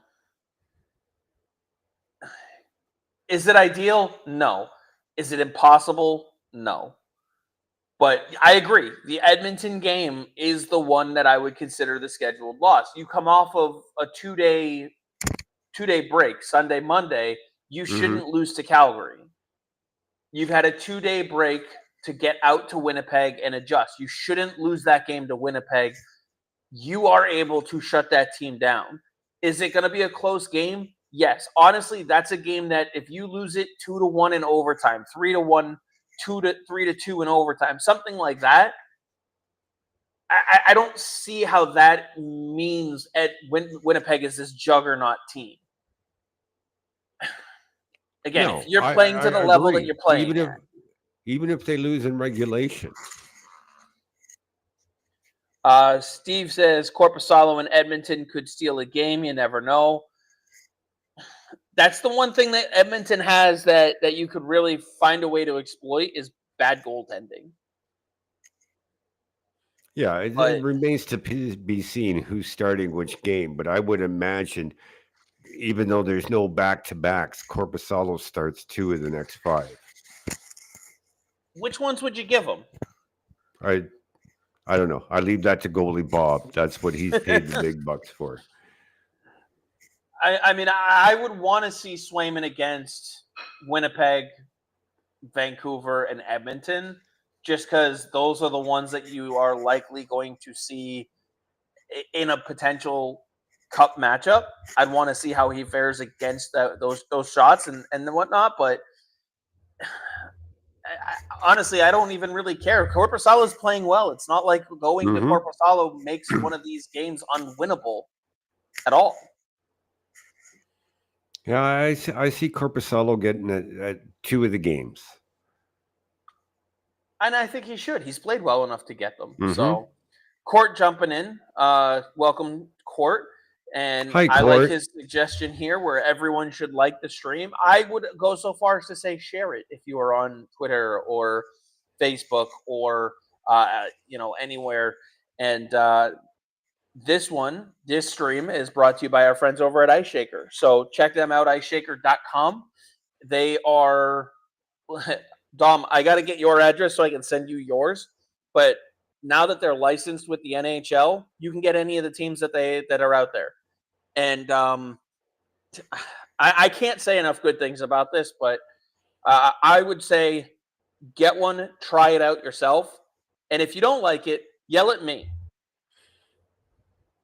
is it ideal? No. Is it impossible? No. But I agree. The Edmonton game is the one that I would consider the scheduled loss. You come off of a two-day break, Sunday, Monday, you shouldn't lose to Calgary. You've had a 2-day break to get out to Winnipeg and adjust. You shouldn't lose that game to Winnipeg. You are able to shut that team down. Is it going to be a close game? Yes. Honestly, that's a game that if you lose it 2-1 in overtime, 3-1, 3-2 in overtime, something like that, I don't see how that means Winnipeg is this juggernaut team. Again, No, if you're playing to the level that you're playing even if they lose in regulation. Steve says Korpisalo and Edmonton could steal a game. You never know. That's the one thing that Edmonton has that you could really find a way to exploit is bad goaltending. Yeah, it remains to be seen who's starting which game, but I would imagine, even though there's no back-to-backs, Korpisalo starts 2 of the next 5. Which ones would you give him? I don't know. I leave that to goalie Bob. That's what he's paid the big bucks for. I mean, I would want to see Swayman against Winnipeg, Vancouver, and Edmonton, just because those are the ones that you are likely going to see in a potential cup matchup. I'd want to see how he fares against those shots and whatnot, but honestly, I don't even really care. Korpisalo is playing well. It's not like going to Korpisalo makes one of these games unwinnable at all. Yeah, I see Korpisalo getting at 2 of the games. And I think he should. He's played well enough to get them. So, Court jumping in. Welcome, Court. And Hi, Court. I like his suggestion here where everyone should like the stream. I would go so far as to say share it if you are on Twitter or Facebook or anywhere. And this stream is brought to you by our friends over at Ice Shaker. So check them out, iceshaker.com. They are Dom, I got to get your address so I can send you yours. But now that they're licensed with the NHL, you can get any of the teams that are out there. And I can't say enough good things about this, but I would say get one, try it out yourself. And if you don't like it, yell at me.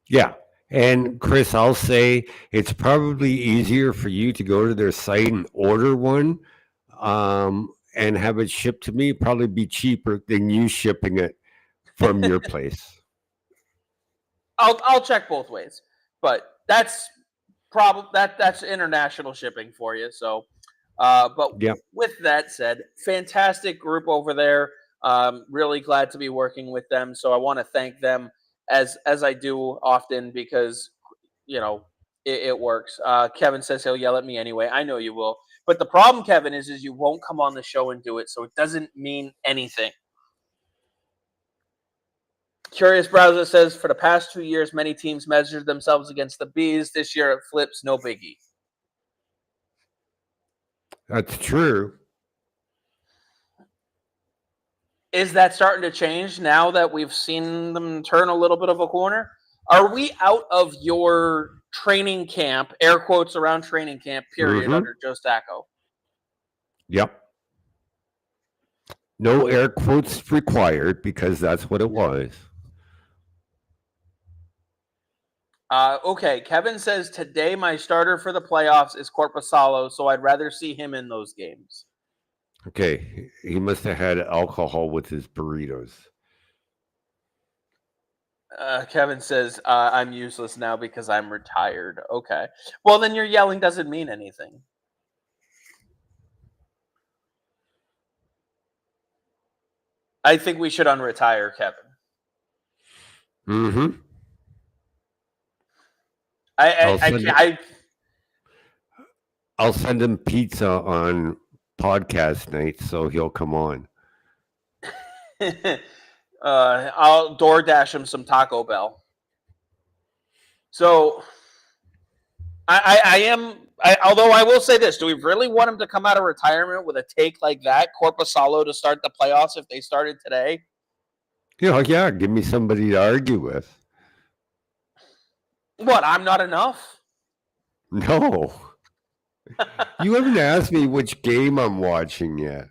Yeah. And Chris, I'll say it's probably easier for you to go to their site and order one and have it shipped to me. Probably be cheaper than you shipping it from your place. I'll check both ways, but that's that's international shipping for you. So, but with that said, fantastic group over there. Really glad to be working with them. So I want to thank them as I do often because it works. Kevin says he'll yell at me anyway. I know you will. But the problem, Kevin, is you won't come on the show and do it, so it doesn't mean anything. Curious Browser says, for the past 2 years, many teams measured themselves against the Bees. This year it flips, no biggie. That's true. Is that starting to change now that we've seen them turn a little bit of a corner? Are we out of your training camp, air quotes around training camp period Mm-hmm. under Joe Sacco? Yep. No air quotes required because that's what it was. Okay, Kevin says today my starter for the playoffs is Corpusalo, so I'd rather see him in those games. Okay, he must have had alcohol with his burritos. Kevin says I'm useless now because I'm retired. Okay, well then your yelling doesn't mean anything. I think we should unretire Kevin. Mm-hmm. I'll send him pizza on podcast night, so he'll come on. I'll DoorDash him some Taco Bell. So although I will say this, do we really want him to come out of retirement with a take like that, Corpusalo, to start the playoffs if they started today? Yeah, give me somebody to argue with. What, I'm not enough? No. You haven't asked me which game I'm watching yet.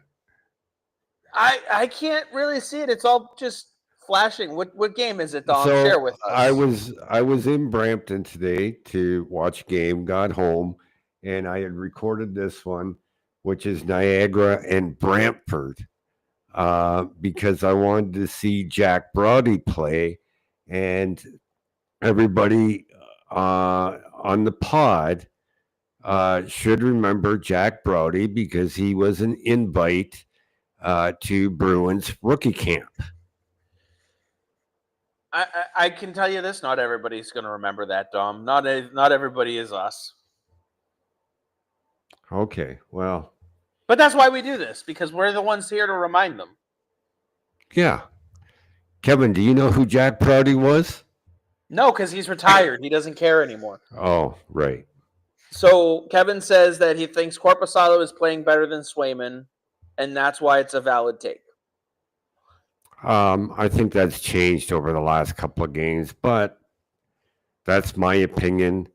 I can't really see it. It's all just flashing. What game is it, Dom? So Share with us. I was in Brampton today to watch a game, got home, and I had recorded this one, which is Niagara and Brantford, because I wanted to see Jack Brody play, and everybody on the pod should remember Jack Brody because he was an invite to Bruins rookie camp. I can tell you this: not everybody's going to remember that, Dom. Not everybody is us. Okay, well, but that's why we do this, because we're the ones here to remind them. Yeah, Kevin, do you know who Jack Brody was? No, because he's retired. He doesn't care anymore. Oh, right. So Kevin says that he thinks Corpusalo is playing better than Swayman, and that's why it's a valid take. I think that's changed over the last couple of games, but that's my opinion,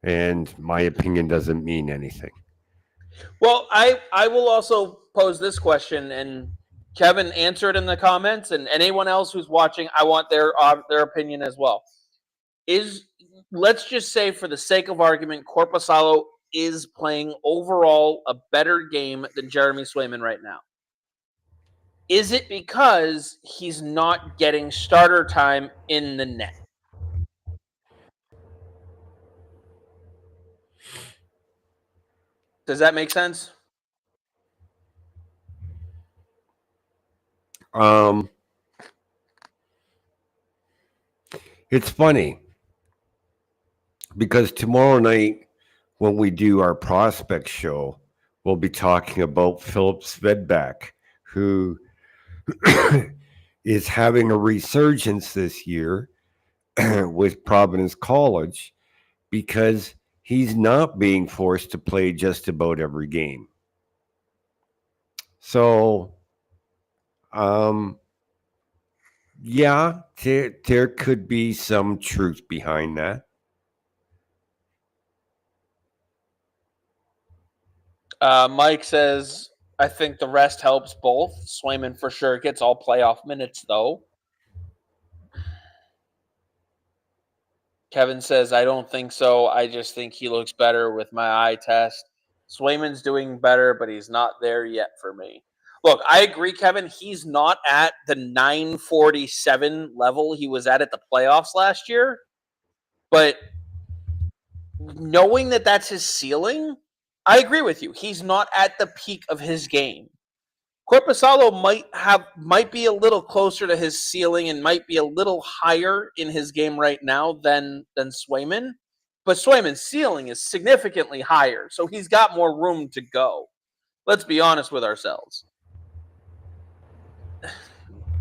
and my opinion doesn't mean anything. Well, I will also pose this question, and Kevin, answer it in the comments, and anyone else who's watching, I want their opinion as well. Let's just say, for the sake of argument, Corpusalo is playing overall a better game than Jeremy Swayman right now. Is it because he's not getting starter time in the net? Does that make sense? It's funny because tomorrow night when we do our prospect show, we'll be talking about Philip Svedback, who is having a resurgence this year with Providence College because he's not being forced to play just about every game. So, yeah, there could be some truth behind that. Mike says, I think the rest helps both. Swayman for sure gets all playoff minutes, though. Kevin says, I don't think so. I just think he looks better with my eye test. Swayman's doing better, but he's not there yet for me. Look, I agree, Kevin. He's not at the 947 level he was at the playoffs last year. But knowing that that's his ceiling, I agree with you. He's not at the peak of his game. Corpusalo might be a little closer to his ceiling and might be a little higher in his game right now than Swayman, but Swayman's ceiling is significantly higher, so he's got more room to go. Let's be honest with ourselves.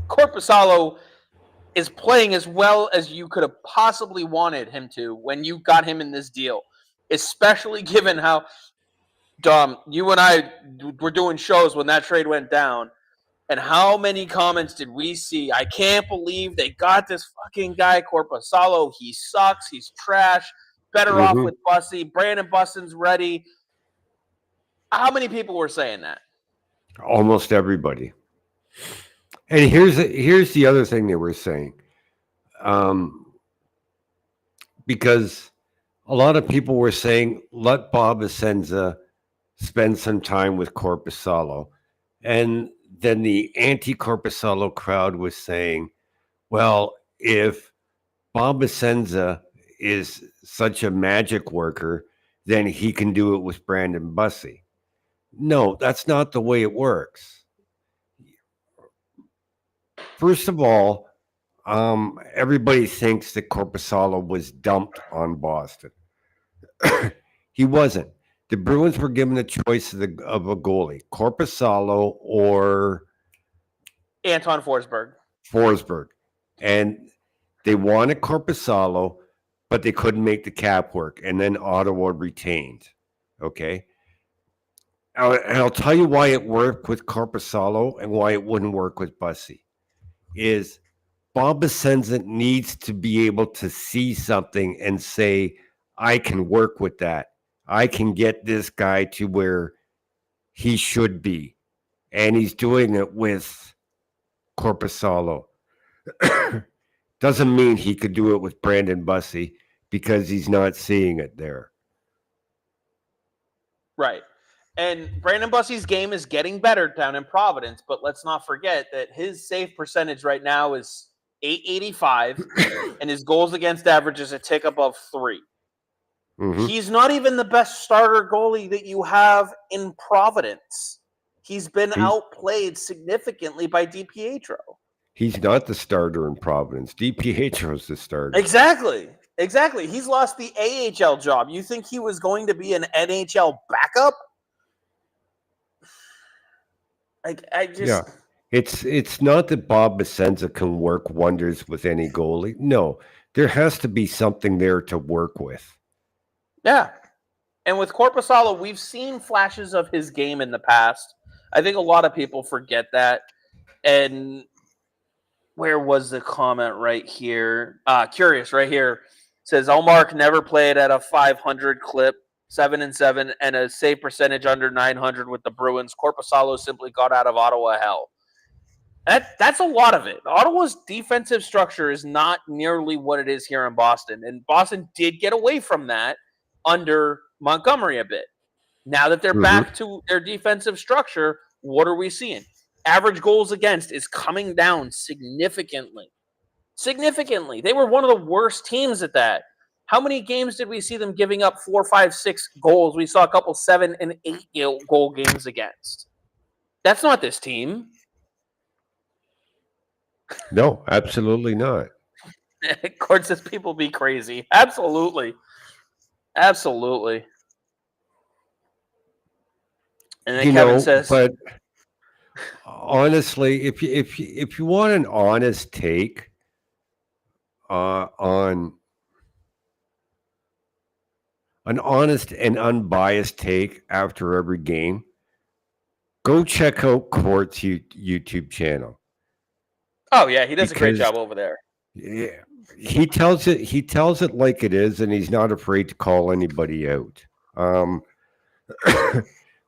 Corpusalo is playing as well as you could have possibly wanted him to when you got him in this deal, especially given how, Dom, you and I were doing shows when that trade went down. And how many comments did we see? I can't believe they got this fucking guy, Corpusalo. He sucks. He's trash. Better off with Bussy. Brandon Bussin's ready. How many people were saying that? Almost everybody. And here's the other thing they were saying, because a lot of people were saying, let Bob Essenza spend some time with Corpusalo. And then the anti-Corpusalo crowd was saying, well, if Bob Essenza is such a magic worker, then he can do it with Brandon Bussy. No, that's not the way it works. First of all, everybody thinks that Corpusalo was dumped on Boston. He wasn't. The Bruins were given a choice of a goalie, Corpusalo or Anton Forsberg. And they wanted Corpusalo, but they couldn't make the cap work. And then Ottawa retained. Okay. And I'll tell you why it worked with Corpusalo and why it wouldn't work with Bussy. Is Bob Essenza needs to be able to see something and say, I can work with that. I can get this guy to where he should be. And he's doing it with Corpusalo. Doesn't mean he could do it with Brandon Bussy because he's not seeing it there. Right. And Brandon Bussy's game is getting better down in Providence, but let's not forget that his save percentage right now is .885, and his goals against average is a tick above 3. Mm-hmm. He's not even the best starter goalie that you have in Providence. He's been outplayed significantly by DiPietro. He's not the starter in Providence. DiPietro's the starter. Exactly. He's lost the AHL job. You think he was going to be an NHL backup? Yeah. It's not that Bob Essenza can work wonders with any goalie. No, there has to be something there to work with. Yeah. And with Corpusalo, we've seen flashes of his game in the past. I think a lot of people forget that. And where was the comment right here? Curious right here. Says Ullmark never played at a 500 clip, 7-7, and a save percentage under 900 with the Bruins. Corpusalo simply got out of Ottawa hell. That's a lot of it. Ottawa's defensive structure is not nearly what it is here in Boston. And Boston did get away from that under Montgomery a bit. Now that they're back to their defensive structure, what are we seeing? Average goals against is coming down significantly. They were one of the worst teams at that. How many games did we see them giving up 4, 5, 6 goals? We saw a couple 7 and 8 goal games against. That's not this team. No, absolutely not. Court says people be crazy. Absolutely. And then Kevin says, but honestly, if you want an honest take on an honest and unbiased take after every game, go check out Court's YouTube channel. Oh yeah, he does a great job over there. Yeah, he tells it like it is, and he's not afraid to call anybody out.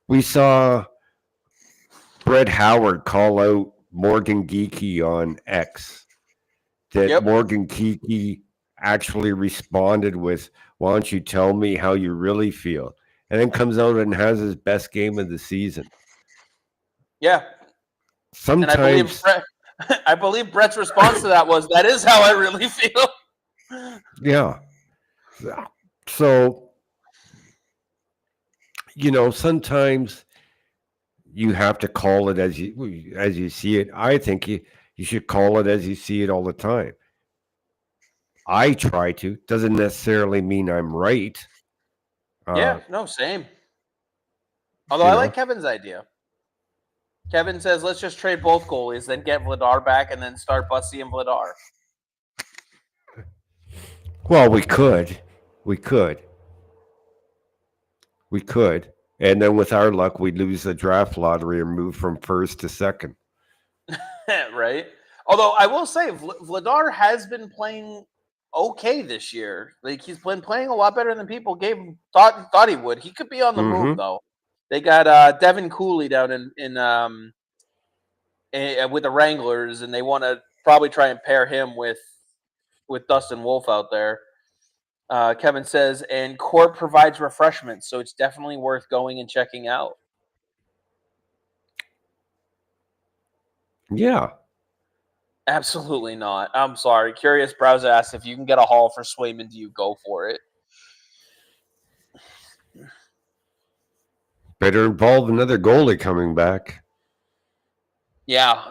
We saw Brett Howard call out Morgan Geekie on X. That Morgan Geekie actually responded with, "Why don't you tell me how you really feel?" And then comes out and has his best game of the season. Yeah. Sometimes. I believe Brett's response to that was, "That is how I really feel." Yeah. So, sometimes you have to call it as you see it. I think you should call it as you see it all the time. I try to. Doesn't necessarily mean I'm right. Same. Although I like Kevin's idea. Kevin says, let's just trade both goalies, then get Vladar back, and then start Bussy and Vladar. Well, we could. And then with our luck, we'd lose the draft lottery and move from first to second. Right? Although I will say, Vladar has been playing okay this year. Like he's been playing a lot better than people thought he would. He could be on the move though. They got Devin Cooley down with the Wranglers, and they want to probably try and pair him with Dustin Wolf out there. Kevin says, and Court provides refreshments, so it's definitely worth going and checking out. Yeah. Absolutely not. I'm sorry. Curious Browser asks if you can get a haul for Swayman, do you go for it? Better involve another goalie coming back. Yeah.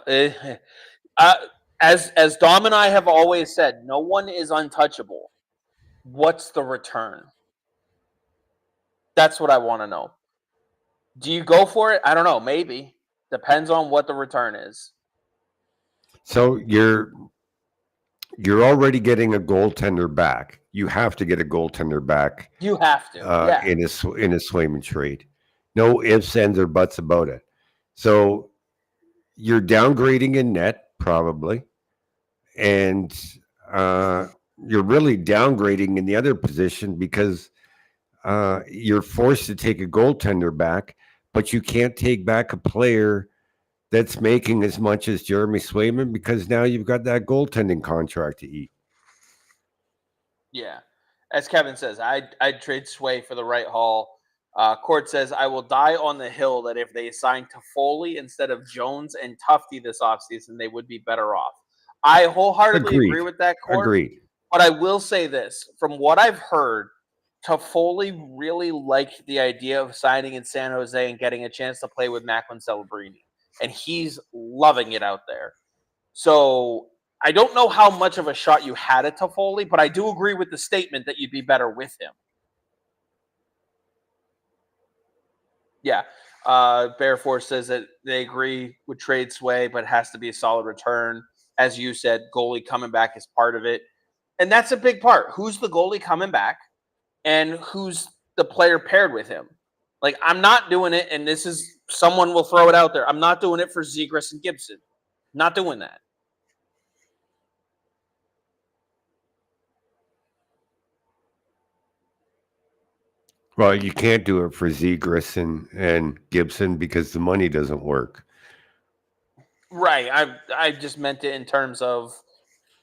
As Dom and I have always said, no one is untouchable. What's the return? That's what I want to know. Do you go for it? I don't know. Maybe. Depends on what the return is. So you're already getting a goaltender back. You have to get a goaltender back. You have to. Yeah. In a Swayman trade. No ifs, ands, or buts about it. So you're downgrading in net probably, and you're really downgrading in the other position because you're forced to take a goaltender back, but you can't take back a player that's making as much as Jeremy Swayman because now you've got that goaltending contract to eat. Yeah. As Kevin says, I'd trade Sway for the right haul. Court says, I will die on the hill that if they signed Toffoli instead of Jones and Tufte this offseason, they would be better off. I wholeheartedly agree with that, Court. Agreed. But I will say this. From what I've heard, Toffoli really liked the idea of signing in San Jose and getting a chance to play with Macklin Celebrini. And he's loving it out there. So I don't know how much of a shot you had at Toffoli, but I do agree with the statement that you'd be better with him. Yeah. Bear Force says that they agree with trade Sway, but it has to be a solid return. As you said, goalie coming back is part of it. And that's a big part. Who's the goalie coming back and who's the player paired with him? Like, I'm not doing it, and this is someone will throw it out there. I'm not doing it for Zegras and Gibson. Not doing that. Well, you can't do it for Zegras and Gibson because the money doesn't work. Right. I just meant it in terms of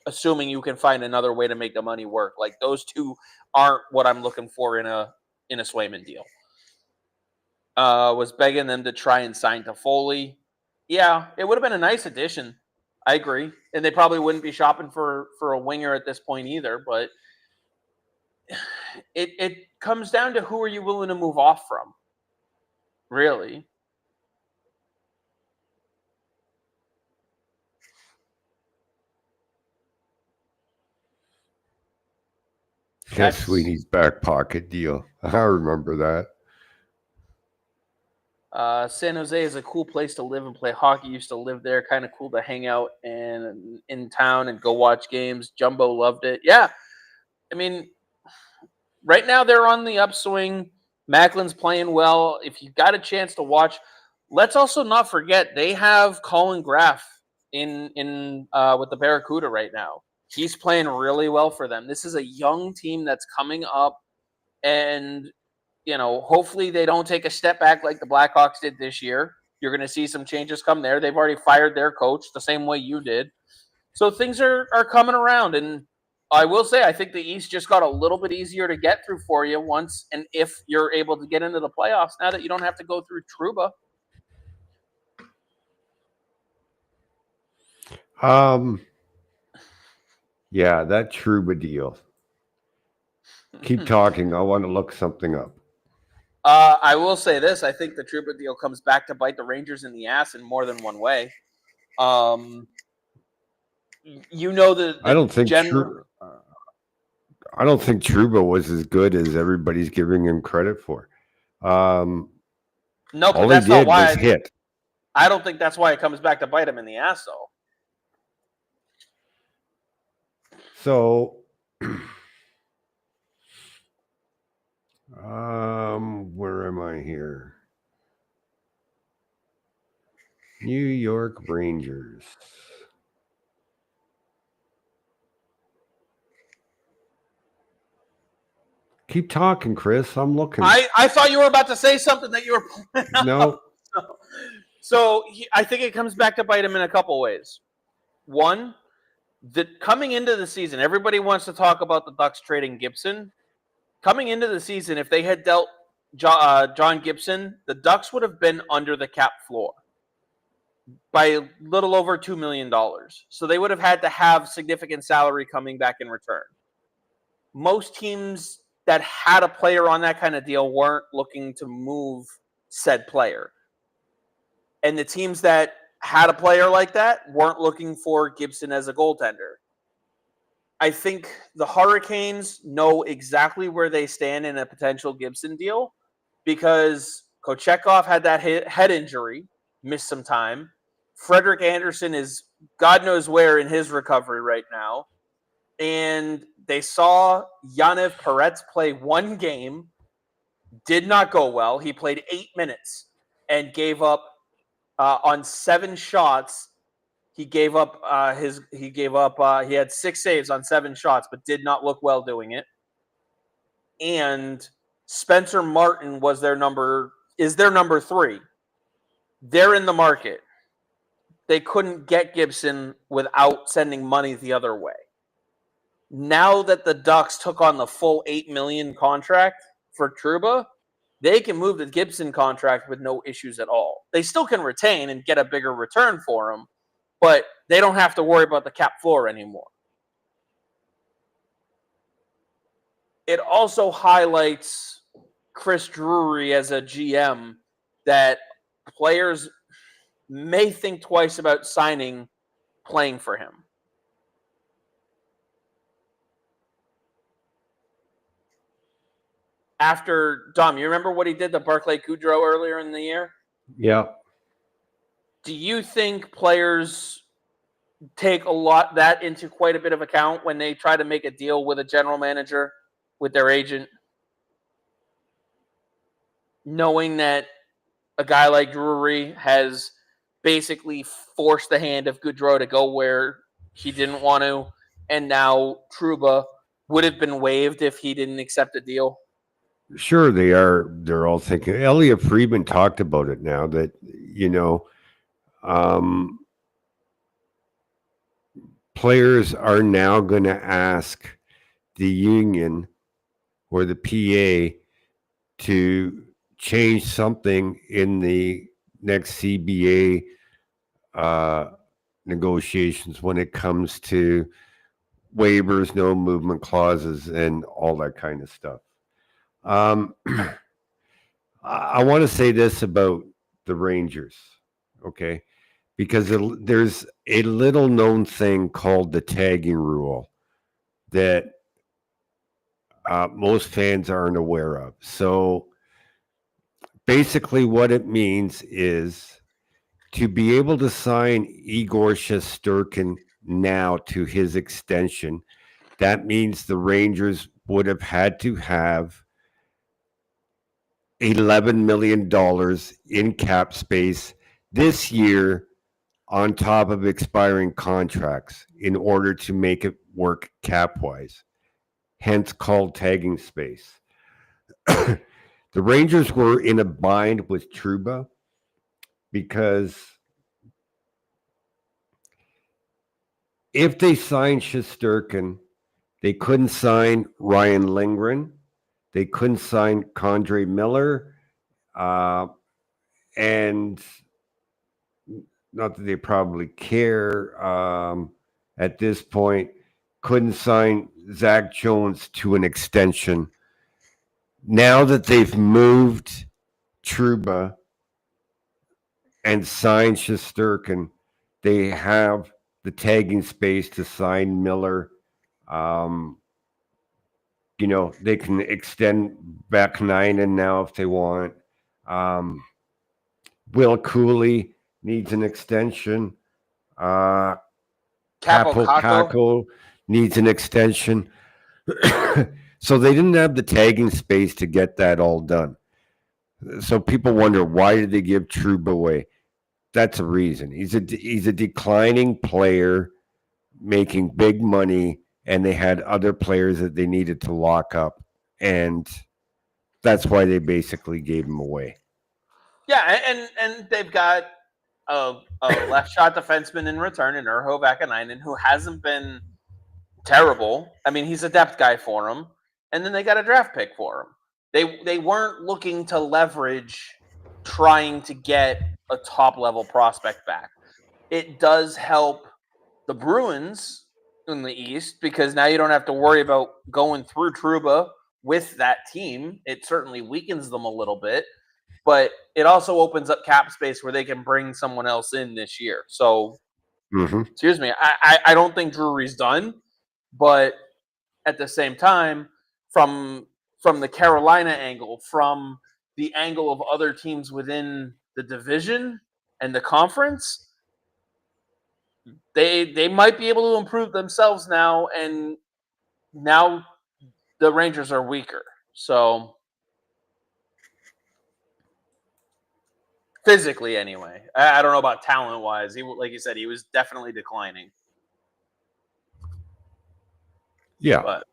assuming you can find another way to make the money work. Like those two aren't what I'm looking for in a Swayman deal. Was begging them to try and sign Toffoli. Yeah, it would have been a nice addition. I agree. And they probably wouldn't be shopping for a winger at this point either, but it comes down to who are you willing to move off from? Really? Yeah, Sweeney's back pocket deal. I remember that. San Jose is a cool place to live and play hockey. Used to live there. Kind of cool to hang out in town and go watch games. Jumbo loved it. Yeah. I mean, right now they're on the upswing. Macklin's playing well. If you got a chance to watch, let's also not forget they have Colin Graff in with the Barracuda right now. He's playing really well for them. This is a young team that's coming up, and hopefully they don't take a step back like the Blackhawks did this year. You're going to see some changes come there. They've already fired their coach the same way you did. So things are coming around. And I will say, I think the East just got a little bit easier to get through for you once and if you're able to get into the playoffs now that you don't have to go through Trouba. Yeah, that Trouba deal. Keep talking. I want to look something up. I will say this. I think the Trouba deal comes back to bite the Rangers in the ass in more than one way. I don't think I don't think Trouba was as good as everybody's giving him credit for. No, but that's not why. Hit. I don't think that's why it comes back to bite him in the ass, though. So, where am I here? New York Rangers. Keep talking, Chris. I'm looking. I thought you were about to say something that you were pulling out. No. I think it comes back to bite him in a couple ways. One, coming into the season, everybody wants to talk about the Ducks trading Gibson. Coming into the season, if they had dealt John Gibson, the Ducks would have been under the cap floor by a little over $2 million. So they would have had to have significant salary coming back in return. Most teams that had a player on that kind of deal weren't looking to move said player. And the teams that had a player like that weren't looking for Gibson as a goaltender. I think the Hurricanes know exactly where they stand in a potential Gibson deal because Kochetkov had that head injury, missed some time. Frederik Andersen is God knows where in his recovery right now. And they saw Yaniv Peretz play one game, did not go well. He played 8 minutes and gave up on 7 shots. He gave up he had 6 saves on 7 shots, but did not look well doing it. And Spencer Martin is their number 3. They're in the market. They couldn't get Gibson without sending money the other way. Now that the Ducks took on the full $8 million contract for Trouba, they can move the Gibson contract with no issues at all. They still can retain and get a bigger return for him, but they don't have to worry about the cap floor anymore. It also highlights Chris Drury as a GM that players may think twice about playing for him. After, Dom, you remember what he did to Barclay Goodrow earlier in the year? Yeah. Do you think players take that into quite a bit of account when they try to make a deal with a general manager, with their agent, knowing that a guy like Drury has basically forced the hand of Goodrow to go where he didn't want to, and now Trouba would have been waived if he didn't accept a deal? Sure, they are. They're all thinking. Elliot Friedman talked about it now that, players are now going to ask the union or the PA to change something in the next CBA negotiations when it comes to waivers, no movement clauses, and all that kind of stuff. I want to say this about the Rangers, okay? Because there's a little known thing called the tagging rule that most fans aren't aware of. So basically what it means is to be able to sign Igor Shesterkin now to his extension, that means the Rangers would have had to have $11 million in cap space this year on top of expiring contracts in order to make it work cap-wise, hence called tagging space. The Rangers were in a bind with Trouba because if they signed Shesterkin, they couldn't sign Ryan Lindgren. They couldn't sign Condre Miller. And not that they probably care at this point, couldn't sign Zach Jones to an extension. Now that they've moved Trouba and signed Shesterkin, they have the tagging space to sign Miller. They can extend Vaakanainen now if they want. Will Cooley needs an extension. Kako needs an extension. So they didn't have the tagging space to get that all done. So people wonder, why did they give Trouba away? That's a reason. He's a declining player making big money, and they had other players that they needed to lock up, and that's why they basically gave him away. Yeah, and they've got a left shot defenseman in return in Urho Vakanainen, who hasn't been terrible. I mean, he's a depth guy for them, and then they got a draft pick for him. They weren't looking to leverage trying to get a top level prospect back. It does help the Bruins in the East because now you don't have to worry about going through Trouba with that team. It certainly weakens them a little bit, but it also opens up cap space where they can bring someone else in this year. So, excuse me, I don't think Drury's done, but at the same time, from the Carolina angle, from the angle of other teams within the division and the conference, they might be able to improve themselves now, and now the Rangers are weaker. So physically, anyway, I don't know about talent wise. He, like you said, he was definitely declining. Yeah. But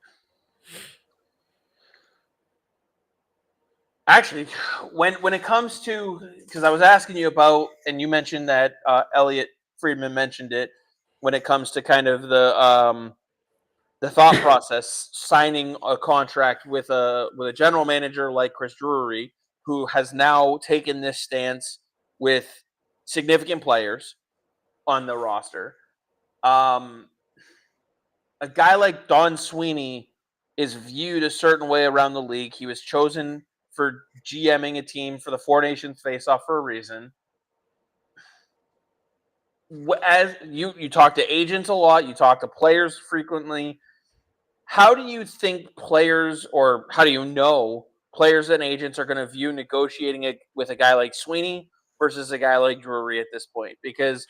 actually, when it comes to, because I was asking you about, and you mentioned that Elliot Friedman mentioned it when it comes to kind of the thought process signing a contract with a general manager like Chris Drury, who has now taken this stance with significant players on the roster. A guy like Don Sweeney is viewed a certain way around the league. He was chosen for GMing a team for the Four Nations faceoff for a reason. As you talk to agents a lot, you talk to players frequently. How do you think players, or how do you know players and agents are going to view negotiating it with a guy like Sweeney versus a guy like Drury at this point? Because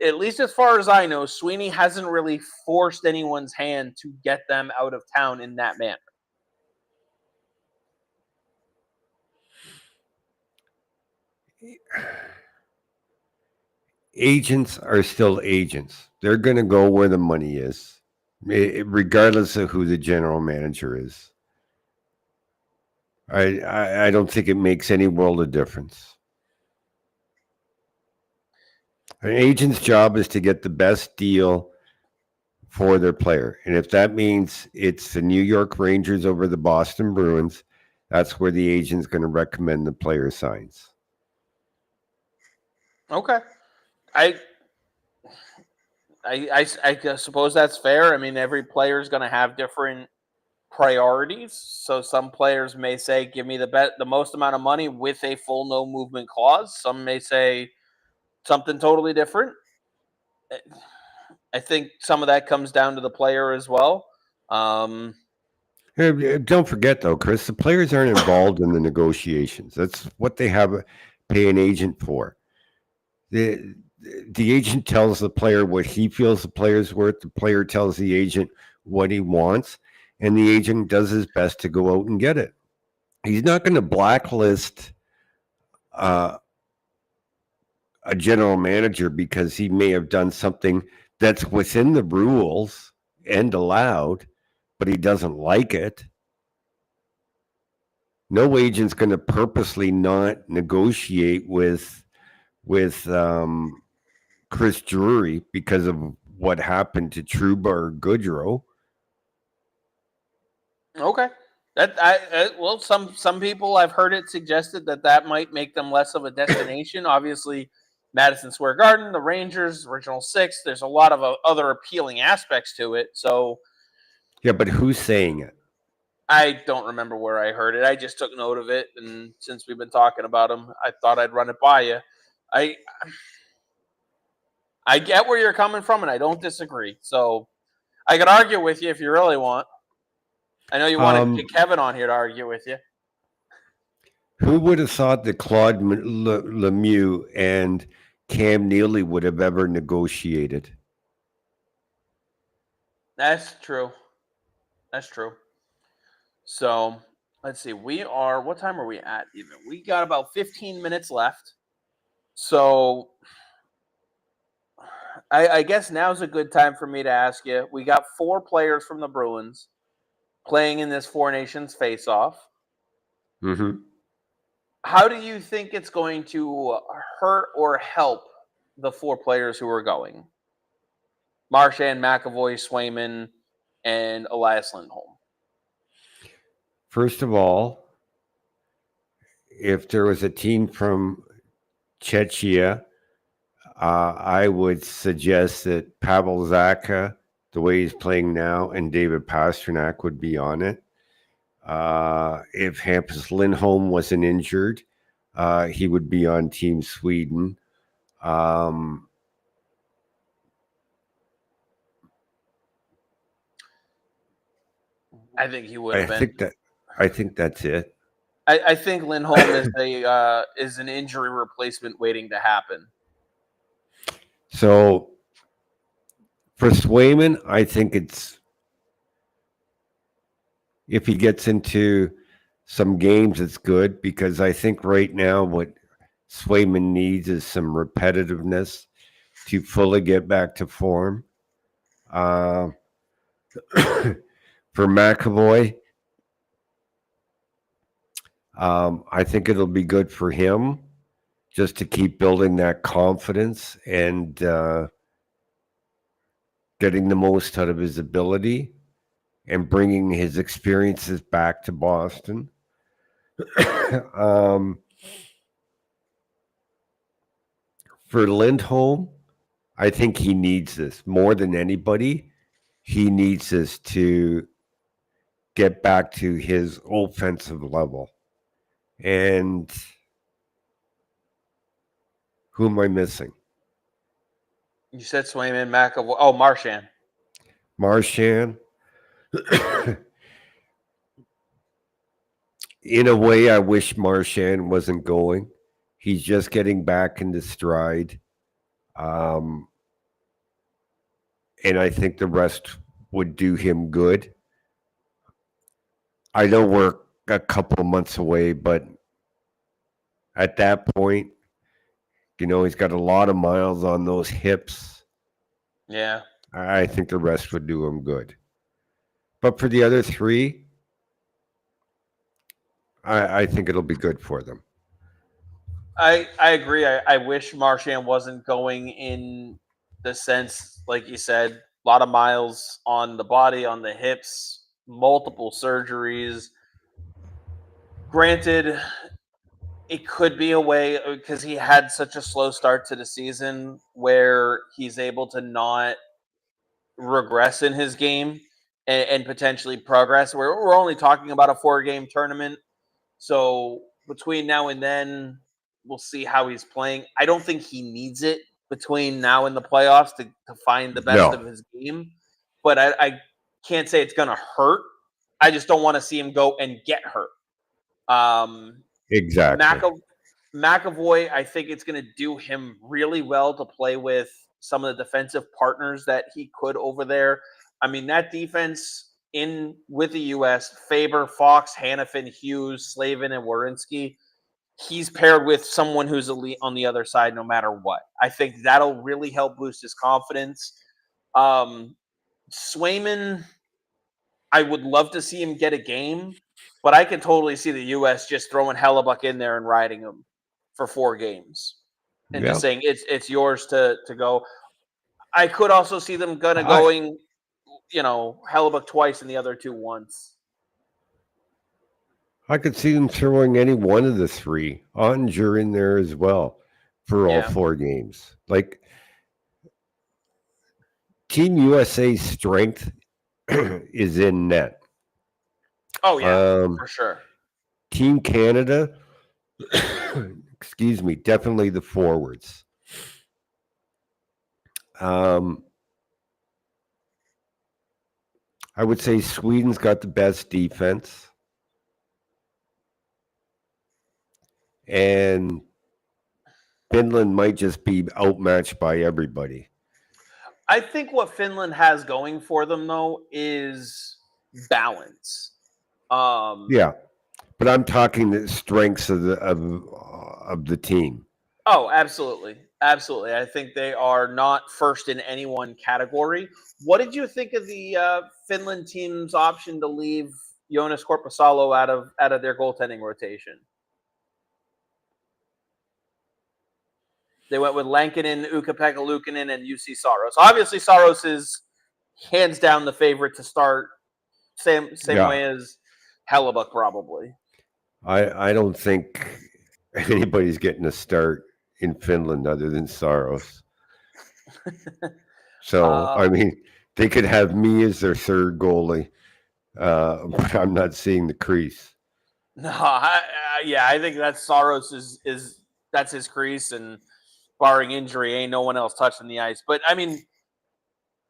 at least as far as I know, Sweeney hasn't really forced anyone's hand to get them out of town in that manner. Agents are still agents. They're going to go where the money is, regardless of who the general manager is. I don't think it makes any world of difference. An agent's job is to get the best deal for their player. And if that means it's the New York Rangers over the Boston Bruins, that's where the agent's going to recommend the player signs. Okay. I suppose that's fair. I mean, every player is going to have different priorities. So some players may say, "Give me the most amount of money with a full no movement clause." Some may say something totally different. I think some of that comes down to the player as well. Don't forget, though, Chris, the players aren't involved in the negotiations. That's what they have pay an agent for. The, the agent tells the player what he feels the player's worth. The player tells the agent what he wants, and the agent does his best to go out and get it. He's not going to blacklist uh, a general manager because he may have done something that's within the rules and allowed, but he doesn't like it. No agent's going to purposely not negotiate with Chris Drury because of what happened to Trouba or Goodrow. Okay. Well, some people I've heard it suggested that might make them less of a destination. Obviously, Madison Square Garden, the Rangers, original six. There's a lot of other appealing aspects to it. So Yeah, but who's saying it? I don't remember where I heard it. I just took note of it, and since we've been talking about them, I thought I'd run it by you. I I get where you're coming from, and I don't disagree. So I could argue with you if you really want. I know you wanted to get Kevin on here to argue with you. Who would have thought that Claude Lemieux and Cam Neely would have ever negotiated? That's true. That's true. So let's see. What time are we at even? We got about 15 minutes left. So I guess now's a good time for me to ask you. We got 4 players from the Bruins playing in this Four Nations face-off. Hmm. How do you think it's going to hurt or help the 4 players who are going? Marchand, McAvoy, Swayman, and Elias Lindholm. First of all, if there was a team from Czechia, I would suggest that Pavel Zacha, the way he's playing now, and David Pastrnak would be on it. If Hampus Lindholm wasn't injured, he would be on Team Sweden. Um, I think he would I have been. think that I think that's it. I think Lindholm is an injury replacement waiting to happen. So for Swayman, I think it's if he gets into some games, it's good because I think right now what Swayman needs is some repetitiveness to fully get back to form. Uh, for McAvoy, I think it'll be good for him just to keep building that confidence and getting the most out of his ability and bringing his experiences back to Boston. um, for Lindholm, I think he needs this more than anybody. He needs this to get back to his offensive level. And who am I missing? You said Swayman, McAvoy. Oh, Marchand. Marchand. In a way, I wish Marchand wasn't going. He's just getting back into stride. Um, and I think the rest would do him good. I know we're a couple of months away, but at that point, he's got a lot of miles on those hips. Yeah. I think the rest would do him good. But for the other 3, I think it'll be good for them. I agree. I wish Marchand wasn't going in the sense, like you said, a lot of miles on the body, on the hips, multiple surgeries. Granted, it could be a way because he had such a slow start to the season where he's able to not regress in his game and potentially progress. We're only talking about a 4-game tournament. So between now and then, we'll see how he's playing. I don't think he needs it between now and the playoffs to find the best of No, his game. But I can't say it's going to hurt. I just don't want to see him go and get hurt. exactly. McAvoy, I think it's going to do him really well to play with some of the defensive partners that he could over there. I mean, that defense in with the U.S. Faber, Fox, Hannafin, Hughes, Slavin, and Werenski. He's paired with someone who's elite on the other side, no matter what. I think that'll really help boost his confidence. Swayman, I would love to see him get a game, but I can totally see the U.S. just throwing Hellebuck in there and riding him for 4 games and just Yeah. saying it's yours to go. I could also see them I going, Hellebuck twice and the other 2 once. I could see them throwing any one of the 3 Ottinger in there as well for all Yeah. 4 games. Like Team USA's strength is in net. Oh yeah, Um, for sure. Team Canada, excuse me, definitely the forwards. Um, I would say Sweden's got the best defense. And Finland might just be outmatched by everybody. I think what Finland has going for them though is balance. Yeah, but I'm talking the strengths of the team. Oh, absolutely. Absolutely. I think they are not first in any one category. What did you think of the Finland team's option to leave Jonas Korpisalo out of their goaltending rotation? They went with Lankinen, Ukko-Pekka Luukkonen, and UC Saros. Obviously, Saros is hands down the favorite to start. Same Yeah, way as Hellebuck, probably. I don't think anybody's getting a start in Finland other than Saros. So uh, I mean, they could have me as their third goalie. But I'm not seeing the crease. no, yeah, I think that Saros is that's his crease, and barring injury, ain't no one else touching the ice. But I mean,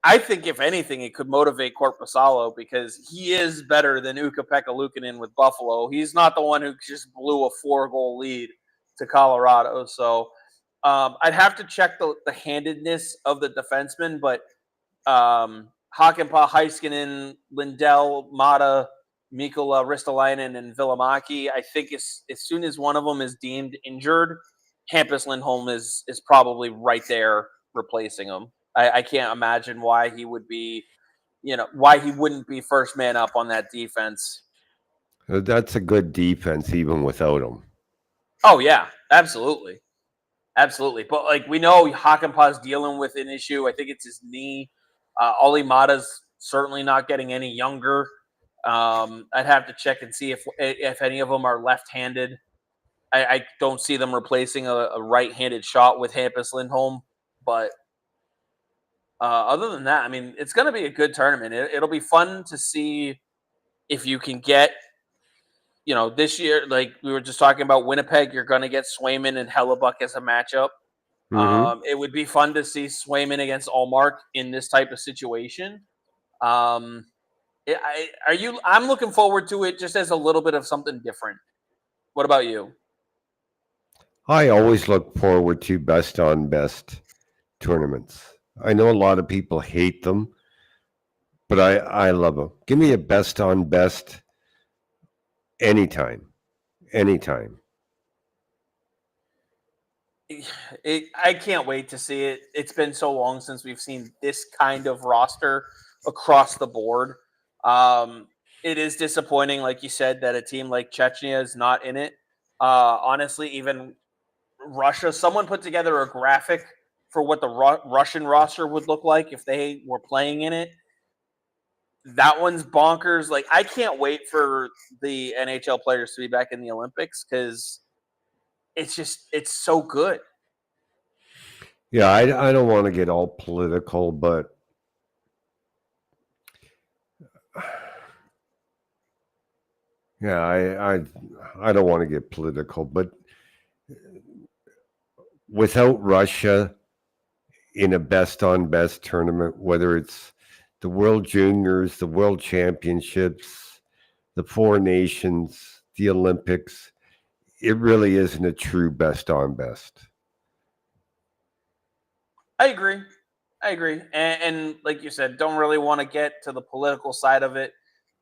I think if anything, it could motivate Korpisalo because he is better than Ukko-Pekka Luukkonen with Buffalo. He's not the one who just blew a 4-goal lead to Colorado. So I'd have to check the handedness of the defenseman, but Hakanpää, Heiskanen, Lindell, Mata, Mikola, Ristolainen, and Villamaki. I think as soon as one of them is deemed injured, Hampus Lindholm is probably right there replacing him. I can't imagine why he would be, why he wouldn't be first man up on that defense. That's a good defense even without him. Oh yeah, absolutely. Absolutely. But like we know Hakanpää's dealing with an issue. I think it's his knee. Olli Mata's certainly not getting any younger. I'd have to check and see if any of them are left-handed. I don't see them replacing a right-handed shot with Hampus Lindholm. But other than that, I mean, it's going to be a good tournament. It'll be fun to see if you can get, this year, like we were just talking about Winnipeg, you're going to get Swayman and Hellebuck as a matchup. Mm-hmm. It would be fun to see Swayman against Allmark in this type of situation. Um, I'm looking forward to it just as a little bit of something different. What about you? I always look forward to best on best tournaments. I know a lot of people hate them, but I love them. Give me a best on best anytime, anytime. I can't wait to see it. It's been so long since we've seen this kind of roster across the board. It is disappointing, like you said, that a team like Chechnya is not in it. Honestly, even Russia, someone put together a graphic for what the Russian roster would look like if they were playing in it. That one's bonkers. Like, I can't wait for the NHL players to be back in the Olympics because it's so good. Yeah, I don't want to get all political, but yeah, I don't want to get political, but without Russia in a best on best tournament, whether it's the World Juniors, the World Championships, the Four Nations, the Olympics, it really isn't a true best on best. I agree. I agree. And like you said, don't really want to get to the political side of it.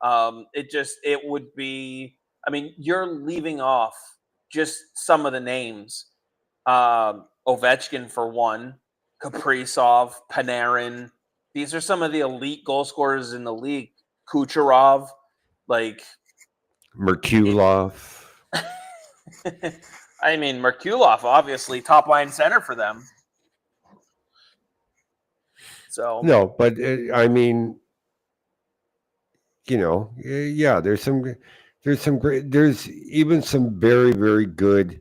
It would be, I mean, you're leaving off just some of the names. Ovechkin, for one, Kaprizov, Panarin. These are some of the elite goal scorers in the league. Kucherov, like, it, Merkulov. I mean, Merkulov, obviously, top line center for them. So, No, but I mean, yeah, there's some great, there's even some very, very good,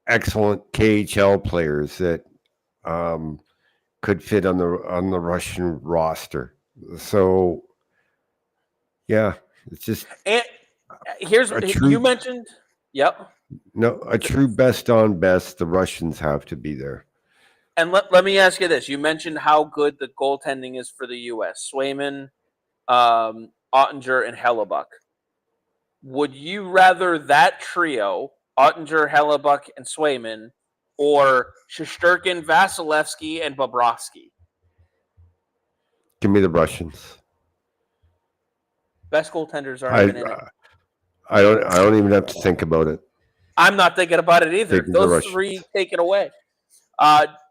excellent KHL players that um, could fit on the Russian roster. So yeah, it's just and here's a you true mentioned. Yep. no a true best on best. The Russians have to be there. And let me ask you this: you mentioned how good the goaltending is for the U.S. Swayman, Ottinger, and Hellebuck. Would you rather that trio, Ottinger, Hellebuck, and Swayman, or Shesterkin, Vasilevsky, and Bobrovsky? Give me the Russians. Best goaltenders aren't I even in it. I don't even have to think about it. I'm not thinking about it either. Taking the Those Russians. 3 take it away.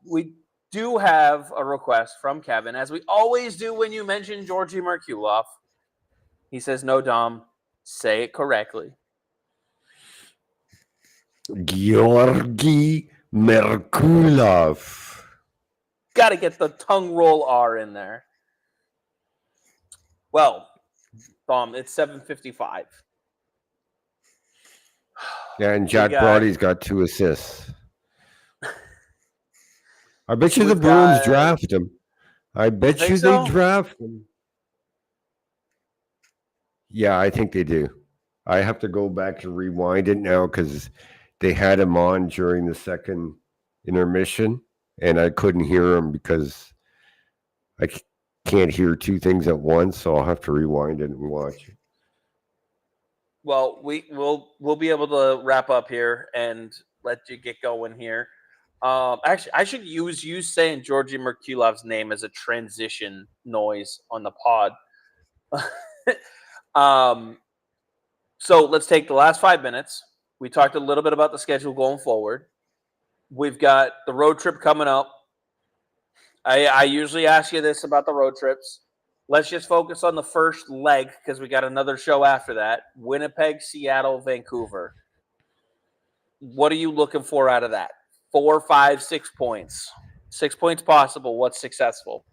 We do have a request from Kevin, as we always do when you mention Georgi Merkulov. He says, no, Dom, say it correctly. Georgi Merkulov. Got to get the tongue roll R in there. Well, Dom, it's 7:55. Yeah, and Jack Brody's got 2 assists. I bet you the Bruins draft him. I bet you they draft him. Yeah, I think they do. I have to go back and rewind it now because they had him on during the second intermission, and I couldn't hear him because I can't hear 2 things at once, so I'll have to rewind it and watch it. Well, we'll be able to wrap up here and let you get going here. Actually, I should use you saying Georgi Merkulov's name as a transition noise on the pod. So let's take the last 5 minutes. We talked a little bit about the schedule going forward. We've got the road trip coming up. I usually ask you this about the road trips. Let's just focus on the first leg because we got another show after that. Winnipeg, Seattle, Vancouver. What are you looking for out of that? 4, 5, 6 points. 6 points possible. What's successful?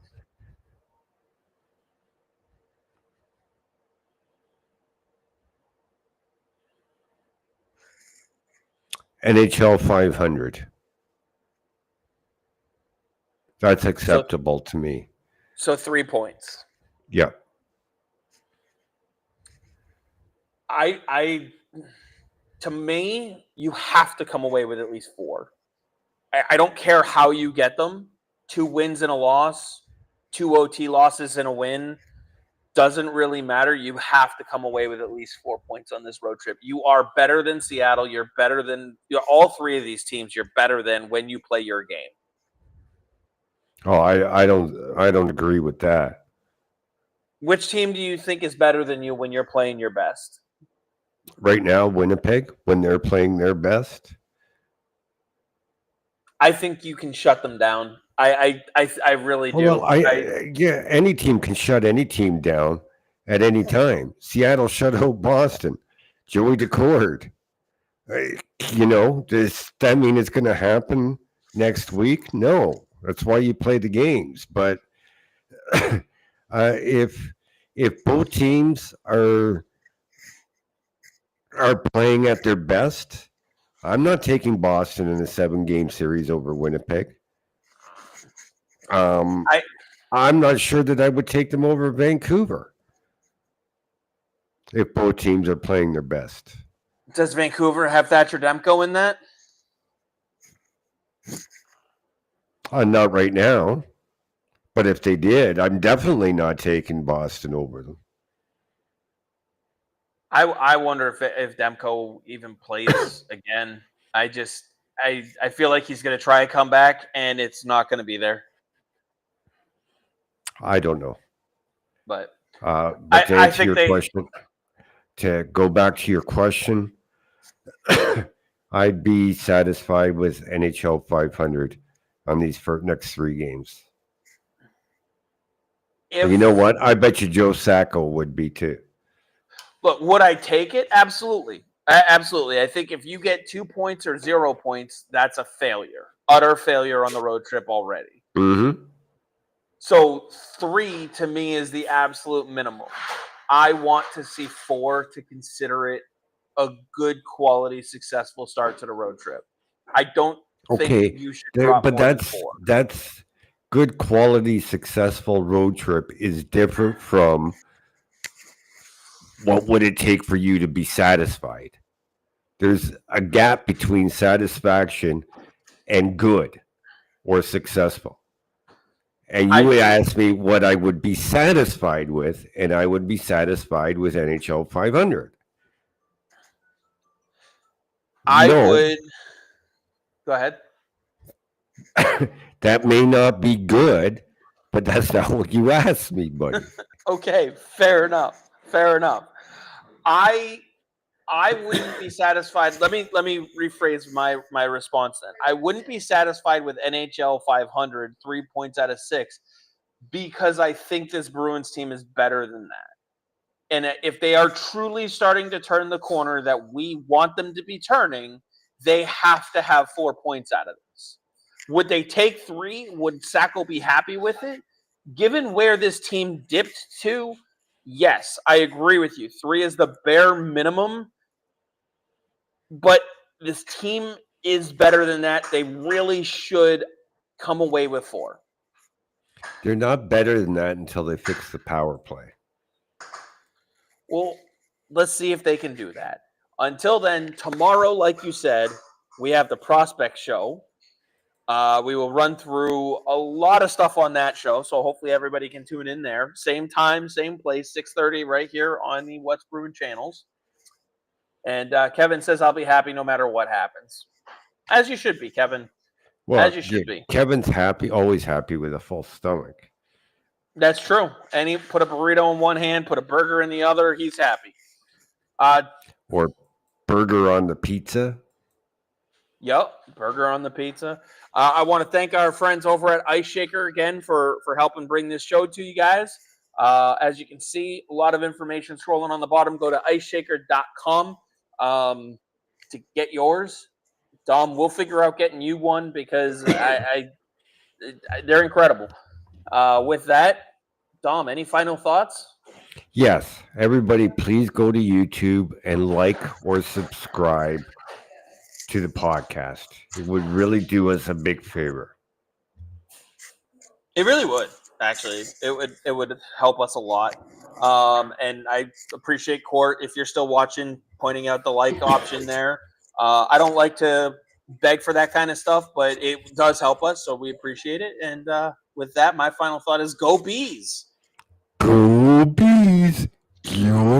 NHL 500. That's acceptable to me. So 3 points. Yeah. To me, you have to come away with at least 4. I don't care how you get them. 2 wins and a loss, 2 OT losses and a win. Doesn't really matter. You have to come away with at least 4 points on this road trip. You are better than Seattle. You're better than all 3 of these teams. You're better than when you play your game. Oh, I don't agree with that. Which team do you think is better than you when you're playing your best? Right now, Winnipeg, when they're playing their best. I think you can shut them down. I really do. Well, yeah, any team can shut any team down at any time. Seattle shut out Boston. Joey Decord. Does that mean it's going to happen next week? No. That's why you play the games. But if both teams are playing at their best, I'm not taking Boston in a 7-game series over Winnipeg. I'm not sure that I would take them over Vancouver if both teams are playing their best. Does Vancouver have Thatcher Demko in that? Not right now. But if they did, I'm definitely not taking Boston over them. I wonder if Demko even plays again. I feel like he's going to try a comeback, and it's not going to be there. I don't know. But to answer your question, to go back to your question, I'd be satisfied with NHL 500 on these next 3 games. You know what? I bet you Joe Sacco would be too. Look, would I take it? Absolutely. Absolutely. I think if you get 2 points or 0 points, that's a failure. Utter failure on the road trip already. Mm-hmm. So 3 to me is the absolute minimum. I want to see 4 to consider it a good quality, successful start to the road trip. I don't think you should drop more than 4. That's good quality, successful road trip is different from what would it take for you to be satisfied. There's a gap between satisfaction and good or successful. And you would ask me what I would be satisfied with, and I would be satisfied with NHL 500. Would. Go ahead. That may not be good, but that's not what you asked me, buddy. Okay, fair enough. I I wouldn't be satisfied. Let me rephrase my response then. I wouldn't be satisfied with NHL 500, 3 points out of 6, because I think this Bruins team is better than that. And if they are truly starting to turn the corner that we want them to be turning, they have to have 4 points out of this. Would they take 3? Would Sacco be happy with it? Given where this team dipped to, yes, I agree with you. 3 is the bare minimum. But this team is better than that. They really should come away with 4. They're not better than that until they fix the power play. Well, let's see if they can do that. Until then, tomorrow, like you said, we have the prospect show. We will run through a lot of stuff on that show, so hopefully everybody can tune in there. Same time, same place, 6:30 right here on the What's Bruin channels. And Kevin says I'll be happy no matter what happens. As you should be, Kevin. Well, As you should be. Kevin's happy, always happy with a full stomach. That's true. And he put a burrito in one hand, put a burger in the other. He's happy. Or burger on the pizza. Yep, burger on the pizza. I want to thank our friends over at Ice Shaker again for helping bring this show to you guys. As you can see, a lot of information scrolling on the bottom. Go to iceshaker.com to get yours. Dom, we'll figure out getting you one because they're incredible. With that, Dom, any final thoughts? Yes, everybody, please go to YouTube and like or subscribe to the podcast. It would really do us a big favor. It really would, actually. It would help us a lot. And I appreciate Court, if you're still watching, pointing out the like option there. I don't like to beg for that kind of stuff, but it does help us, so we appreciate it. And with that, my final thought is go Bees! Go Bees! Go